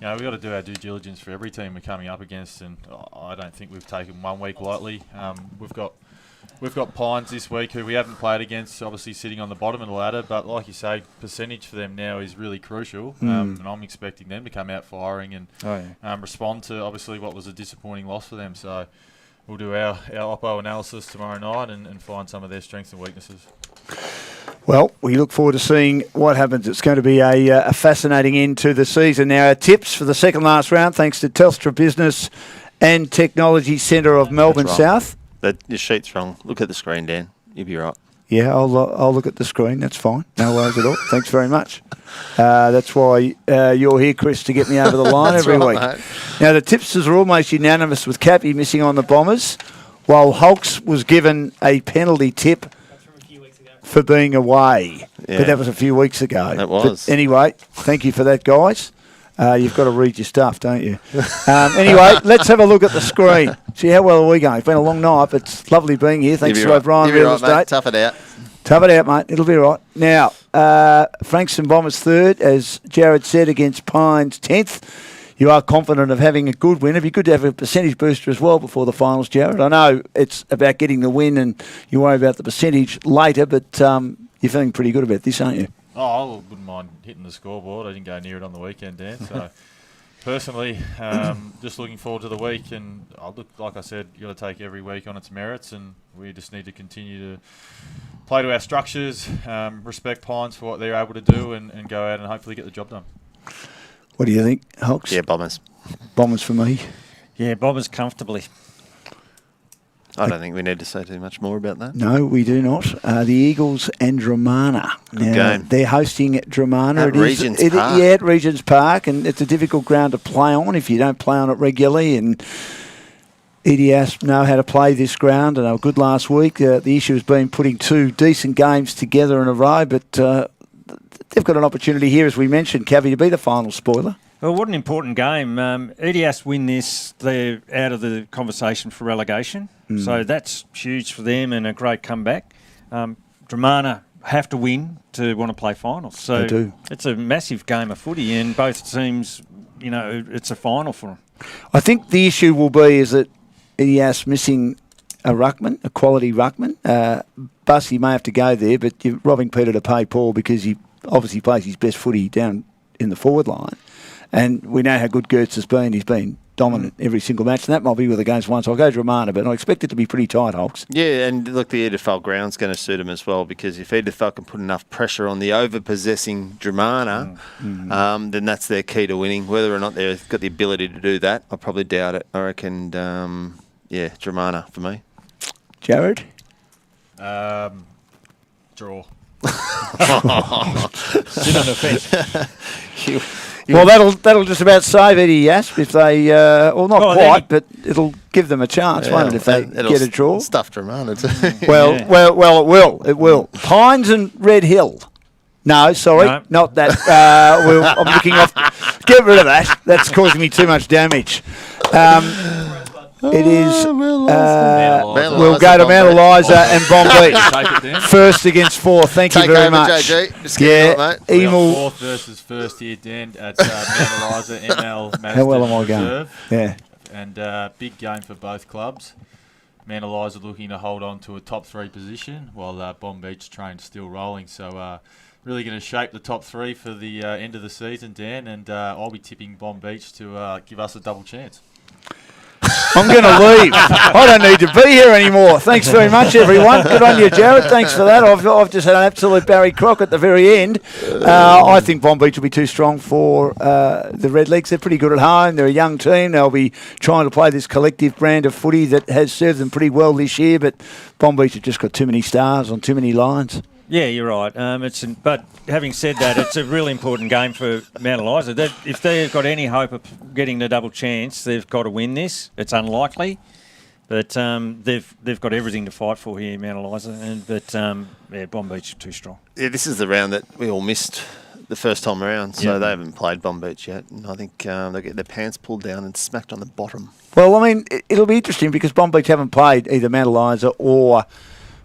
Speaker 4: we've got to do our due diligence for every team we're coming up against, and I don't think we've taken 1 week lightly. We've got Pines this week, who we haven't played against, obviously sitting on the bottom of the ladder. But like you say, percentage for them now is really crucial. And I'm expecting them to come out firing and respond to, obviously, what was a disappointing loss for them. So we'll do our Oppo analysis tomorrow night and find some of their strengths and weaknesses.
Speaker 1: Well, we look forward to seeing what happens. It's going to be a fascinating end to the season. Now, our tips for the second last round, thanks to Telstra Business and Technology Centre of Melbourne South.
Speaker 2: Your sheet's wrong. Look at the screen, Dan. You'll be right.
Speaker 1: Yeah, I'll look at the screen. That's fine. No worries at all. Thanks very much. That's why you're here, Chris, to get me over the line every week. Mate. Now, the tipsters are almost unanimous with Cappy missing on the Bombers. while Hulks was given a penalty tip for being away.
Speaker 2: Yeah.
Speaker 1: But that was a few weeks ago.
Speaker 2: It was.
Speaker 1: But anyway, thank you for that, guys. You've got to read your stuff, don't you? Anyway, let's have a look at the screen. See how well are we going? It's been a long night, but it's lovely being here. Thanks to Obrien Real Estate.
Speaker 2: Mate. Tough it out.
Speaker 1: Tough it out, mate. It'll be right. Now, Frankston Bombers third, as Jared said, against Pines 10th. You are confident of having a good win. It'd be good to have a percentage booster as well before the finals, Jared. I know it's about getting the win and you worry about the percentage later, but you're feeling pretty good about this, aren't you?
Speaker 4: Oh, I wouldn't mind hitting the scoreboard. I didn't go near it on the weekend, Dan. So, personally, just looking forward to the week. And like I said, you've got to take every week on its merits, and we just need to continue to play to our structures, respect Pines for what they're able to do, and go out and hopefully get the job done.
Speaker 1: What do you think, Hulks?
Speaker 2: Yeah, Bombers.
Speaker 1: Bombers for me.
Speaker 3: Yeah, Bombers comfortably.
Speaker 2: I don't think we need to say too much more about that.
Speaker 1: No, we do not. The Eagles and Dramana.
Speaker 2: Good game.
Speaker 1: They're hosting Dramana.
Speaker 2: At Regents Park.
Speaker 1: Yeah, at Regents Park, and it's a difficult ground to play on if you don't play on it regularly. And EDS know how to play this ground, and they were good last week. The issue has been putting two decent games together in a row, but they've got an opportunity here, as we mentioned, Cavi, to be the final spoiler.
Speaker 3: Well, what an important game. EDS win this, they're out of the conversation for relegation. So that's huge for them and a great comeback. Dramana have to win to want to play finals. So
Speaker 1: they do.
Speaker 3: It's a massive game of footy, and both teams, it's a final for them.
Speaker 1: I think the issue will be is that EDS missing a ruckman, a quality ruckman. Bussy may have to go there, but you're robbing Peter to pay Paul because he obviously plays his best footy down in the forward line. And we know how good Gertz has been. He's been dominant every single match, and that might be with the games once. I'll go Dramana, but I expect it to be pretty tight, Hulks.
Speaker 2: Yeah, and look, the EFL ground's going to suit him as well, because if EFL can put enough pressure on the over-possessing Dramana, then that's their key to winning. Whether or not they've got the ability to do that, I probably doubt it. I reckon, Dramana for me.
Speaker 1: Jared?
Speaker 4: Draw.
Speaker 3: Sit on the fence.
Speaker 1: Well, that'll just about save Eddie Yasp if they, not quite, but it'll give them a chance, won't it, if they get a draw?
Speaker 2: Stuff Dramana too.
Speaker 1: Well, it will. It will. Pines and Red Hill. No, sorry, not that. I'm looking off. Get rid of that. That's causing me too much damage. It is. We'll go to Mount Eliza and Bombay. First against fourth. Thank you very much.
Speaker 2: JG. Just get it, mate.
Speaker 4: Emil. Fourth versus first here, Dan, at Mount Eliza. ML.
Speaker 1: How well am I going? Yeah.
Speaker 4: And big game for both clubs. Mount Eliza looking to hold on to a top 3 position, while Bomb Beach train's still rolling. So really going to shape the top 3 for the end of the season, Dan. And I'll be tipping Bomb Beach to give us a double chance.
Speaker 1: I'm going to leave. I don't need to be here anymore. Thanks very much, everyone. Good on you, Jared. Thanks for that. I've just had an absolute Barry Croc at the very end. I think Bomb Beach will be too strong for the Redlegs. They're pretty good at home. They're a young team. They'll be trying to play this collective brand of footy that has served them pretty well this year, but Bomb Beach have just got too many stars on too many lines.
Speaker 3: Yeah, you're right. But having said that, it's a really important game for Mount Eliza. If they've got any hope of getting the double chance, they've got to win this. It's unlikely, but they've got everything to fight for here, Mount Eliza. But Bomb Beach are too strong.
Speaker 2: Yeah, this is the round that we all missed the first time around, so they haven't played Bomb Beach yet. And I think they'll get their pants pulled down and smacked on the bottom.
Speaker 1: Well, I mean, it'll be interesting because Bomb Beach haven't played either Mount Eliza or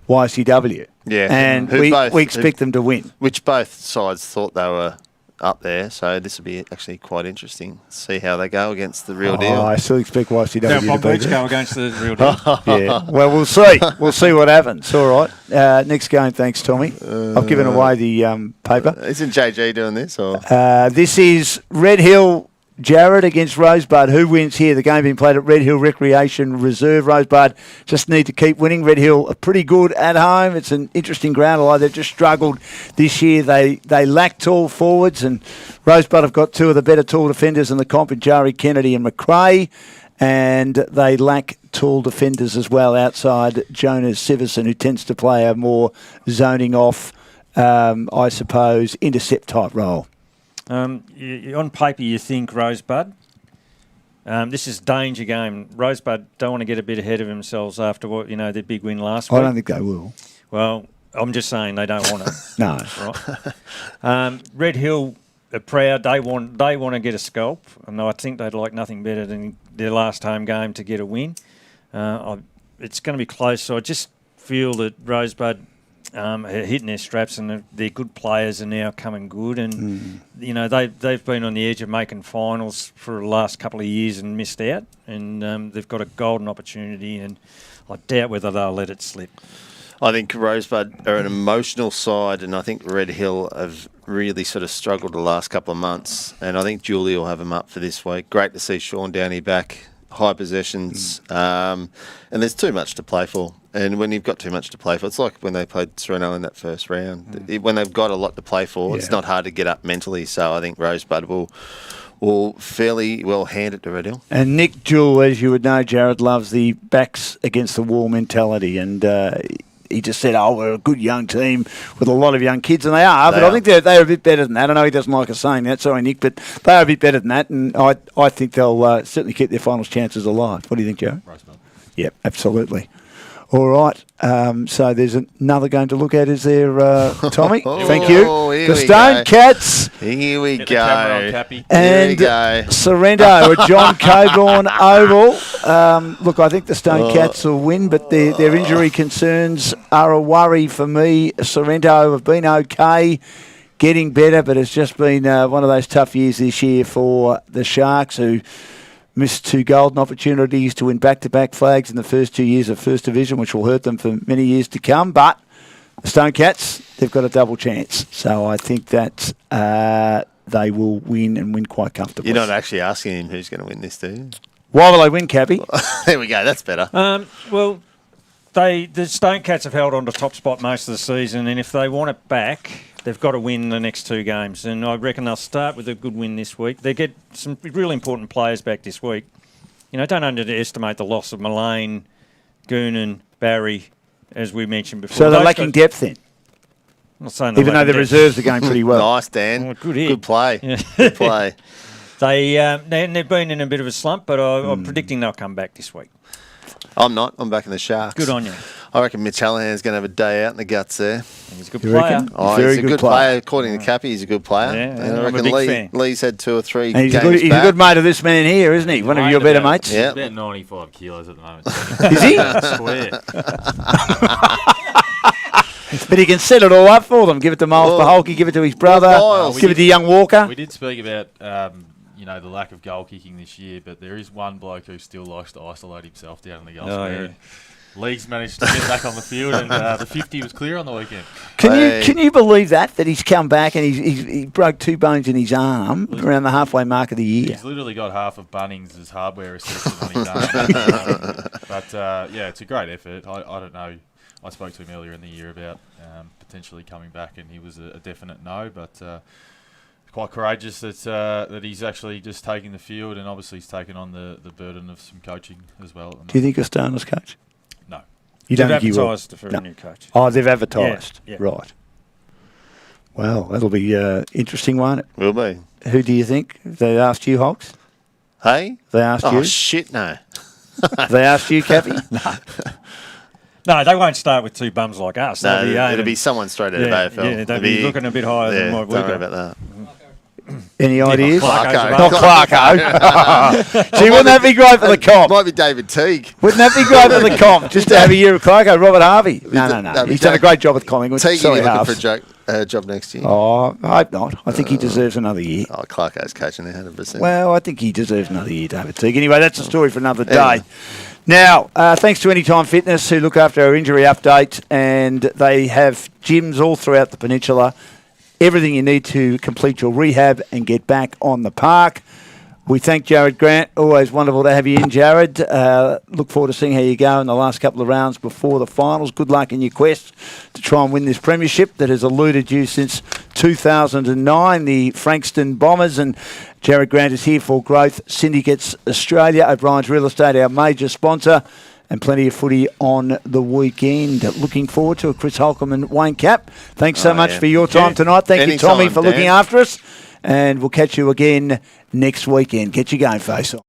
Speaker 1: YCW.
Speaker 2: Yeah,
Speaker 1: and we expect them to win.
Speaker 2: Which both sides thought they were up there, so this will be actually quite interesting. See how they go against the real deal.
Speaker 1: I still expect YCW
Speaker 3: Bomb
Speaker 1: to beat
Speaker 3: Beach go against the real deal.
Speaker 1: Yeah, well, we'll see. We'll see what happens. All right. Next game, thanks, Tommy. I've given away the paper.
Speaker 2: Isn't JG doing this? Or
Speaker 1: this is Red Hill. Jared against Rosebud. Who wins here? The game being played at Red Hill Recreation Reserve. Rosebud just need to keep winning. Red Hill are pretty good at home. It's an interesting ground, although they've just struggled this year. They lack tall forwards, and Rosebud have got 2 of the better tall defenders in the comp in Jari Kennedy and McRae, and they lack tall defenders as well outside Jonas Siverson, who tends to play a more zoning off, I suppose, intercept type role.
Speaker 3: On paper, you think Rosebud. This is danger game. Rosebud don't want to get a bit ahead of themselves after what their big win last week.
Speaker 1: I don't think they will.
Speaker 3: Well, I'm just saying they don't want it.
Speaker 1: No.
Speaker 3: Right. Red Hill are proud. They want to get a scalp, and I think they'd like nothing better than their last home game to get a win. It's going to be close, so I just feel that Rosebud are hitting their straps, and their good players are now coming good, and they've been on the edge of making finals for the last couple of years and missed out, and they've got a golden opportunity, and I doubt whether they'll let it slip.
Speaker 2: I think Rosebud are an emotional side, and I think Red Hill have really sort of struggled the last couple of months, and I think Julie will have them up for this week. Great to see Sean Downey back, high possessions, and there's too much to play for. And when you've got too much to play for, it's like when they played Sereno in that first round. When they've got a lot to play for, it's not hard to get up mentally. So I think Rosebud will fairly well hand it to Red Hill.
Speaker 1: And Nick Jewell, as you would know, Jared, loves the backs against the wall mentality, and he just said, we're a good young team with a lot of young kids, and they are, but I think they're a bit better than that. I know he doesn't like us saying that, sorry, Nick, but they are a bit better than that, and I think they'll certainly keep their finals chances alive. What do you think, Joe?
Speaker 4: Rosebud.
Speaker 1: Yep, absolutely. All right, so there's another game to look at, is there, Tommy? Thank you. The Stone Cats.
Speaker 2: Here we
Speaker 4: Get the camera on,
Speaker 2: go.
Speaker 4: Cappy.
Speaker 1: And
Speaker 2: Here we go.
Speaker 1: Sorrento at John Coburn Oval. Look, I think the Stone Cats will win, but their injury concerns are a worry for me. Sorrento have been okay, getting better, but it's just been one of those tough years this year for the Sharks, who missed 2 golden opportunities to win back-to-back flags in the first 2 years of First Division, which will hurt them for many years to come. But the Stone Cats, they've got a double chance. So I think that they will win and win quite comfortably.
Speaker 2: You're not actually asking him who's going to win this, do you?
Speaker 1: Why will they win, Cappy?
Speaker 2: There we go. That's better.
Speaker 3: Well, the Stone Cats have held on to top spot most of the season, and if they want it back, they've got to win the next 2 games. And I reckon they'll start with a good win this week. They get some really important players back this week. Don't underestimate the loss of Mullane, Goonan, Barry, as we mentioned before.
Speaker 1: So they're lacking depth then?
Speaker 3: I'm not saying
Speaker 1: even though the reserves are going pretty well.
Speaker 2: Nice, Dan.
Speaker 3: Oh, good hit.
Speaker 2: Good play.
Speaker 3: Yeah.
Speaker 2: Good play.
Speaker 3: They've been in a bit of a slump, but I'm predicting they'll come back this week.
Speaker 2: I'm not. I'm back in the Sharks.
Speaker 3: Good on you.
Speaker 2: I reckon Mitch Hallahan's going to have a day out in the guts there.
Speaker 3: He's a good
Speaker 1: You
Speaker 3: player.
Speaker 1: reckon?
Speaker 2: Oh,
Speaker 1: Very
Speaker 2: he's a good
Speaker 1: player.
Speaker 2: player. According to Cappy, he's a good player.
Speaker 3: Yeah,
Speaker 2: and I
Speaker 3: I'm a
Speaker 2: reckon
Speaker 3: big fan.
Speaker 2: Lee's had 2 or 3
Speaker 1: And he's
Speaker 2: games
Speaker 1: a
Speaker 2: back.
Speaker 1: good mate of this man here, isn't he? One of your better mates.
Speaker 2: Yeah.
Speaker 4: About 95 kilos at the moment.
Speaker 1: Is he?
Speaker 4: Swear.
Speaker 1: But he can set it all up for them. Give it to Miles Paholke, give it to his brother,
Speaker 2: Miles.
Speaker 1: give it to young Walker.
Speaker 4: We did speak about the lack of goal kicking this year, but there is one bloke who still likes to isolate himself down in the goal square.
Speaker 3: Yeah.
Speaker 4: League's managed to get back on the field, and the 50 was clear on the weekend.
Speaker 1: Can you believe that he's come back and he broke 2 bones in his arm around the halfway mark of the year?
Speaker 4: He's literally got half of Bunnings' hardware assisted on his arm. But it's a great effort. I don't know. I spoke to him earlier in the year about potentially coming back, and he was a definite no. But quite courageous that he's actually just taking the field, and obviously he's taken on the burden of some coaching as well.
Speaker 1: Do you think Astana's coach?
Speaker 4: No.
Speaker 1: You
Speaker 3: They've
Speaker 1: don't think he will?
Speaker 3: advertised for a new coach.
Speaker 1: Oh, they've advertised.
Speaker 3: Yeah.
Speaker 1: Right. Well, that'll be interesting, won't it?
Speaker 2: Will be.
Speaker 1: Who do you think? They asked you, Hogs?
Speaker 2: Hey?
Speaker 1: They asked
Speaker 2: Oh,
Speaker 1: you?
Speaker 2: shit, no.
Speaker 1: They asked you, Cappy?
Speaker 3: No, they won't start with 2 bums like us.
Speaker 2: No,
Speaker 3: They'll be
Speaker 2: it'll
Speaker 3: aiming-
Speaker 2: be someone straight out of AFL.
Speaker 3: Yeah, they'll be looking a bit higher than what we've
Speaker 2: don't worry
Speaker 3: got.
Speaker 2: about that.
Speaker 1: Any ideas?
Speaker 3: Clarko's
Speaker 1: Not
Speaker 3: above.
Speaker 1: Clarko. Gee, wouldn't that be great for the comp?
Speaker 2: Might be David Teague.
Speaker 1: Wouldn't that be great for the comp? Just to have a year of Clarko, Robert Harvey. No.
Speaker 2: That'd be
Speaker 1: He's done a great job with Collingwood.
Speaker 2: Teague,
Speaker 1: Sorry,
Speaker 2: looking
Speaker 1: halves.
Speaker 2: for a job next year.
Speaker 1: Oh, I hope not. I think he deserves another year.
Speaker 2: Oh, Clarko's coaching there 100%.
Speaker 1: Well, I think he deserves another year, David Teague. Anyway, that's a story for another day.
Speaker 2: Anyway.
Speaker 1: Now, thanks to Anytime Fitness, who look after our injury update, and they have gyms all throughout the peninsula. Everything you need to complete your rehab and get back on the park. We thank Jared Grant. Always wonderful to have you in, Jared. Look forward to seeing how you go in the last couple of rounds before the finals. Good luck in your quest to try and win this premiership that has eluded you since 2009, the Frankston Bombers. And Jared Grant is here for Growth Syndicates Australia. O'Brien's Real Estate, our major sponsor. And plenty of footy on the weekend. Looking forward to it. Chris Holcomb and Wayne Cap. Thanks so much for your time tonight. Thank you, Tommy, for looking after us. And we'll catch you again next weekend. Get your game face on.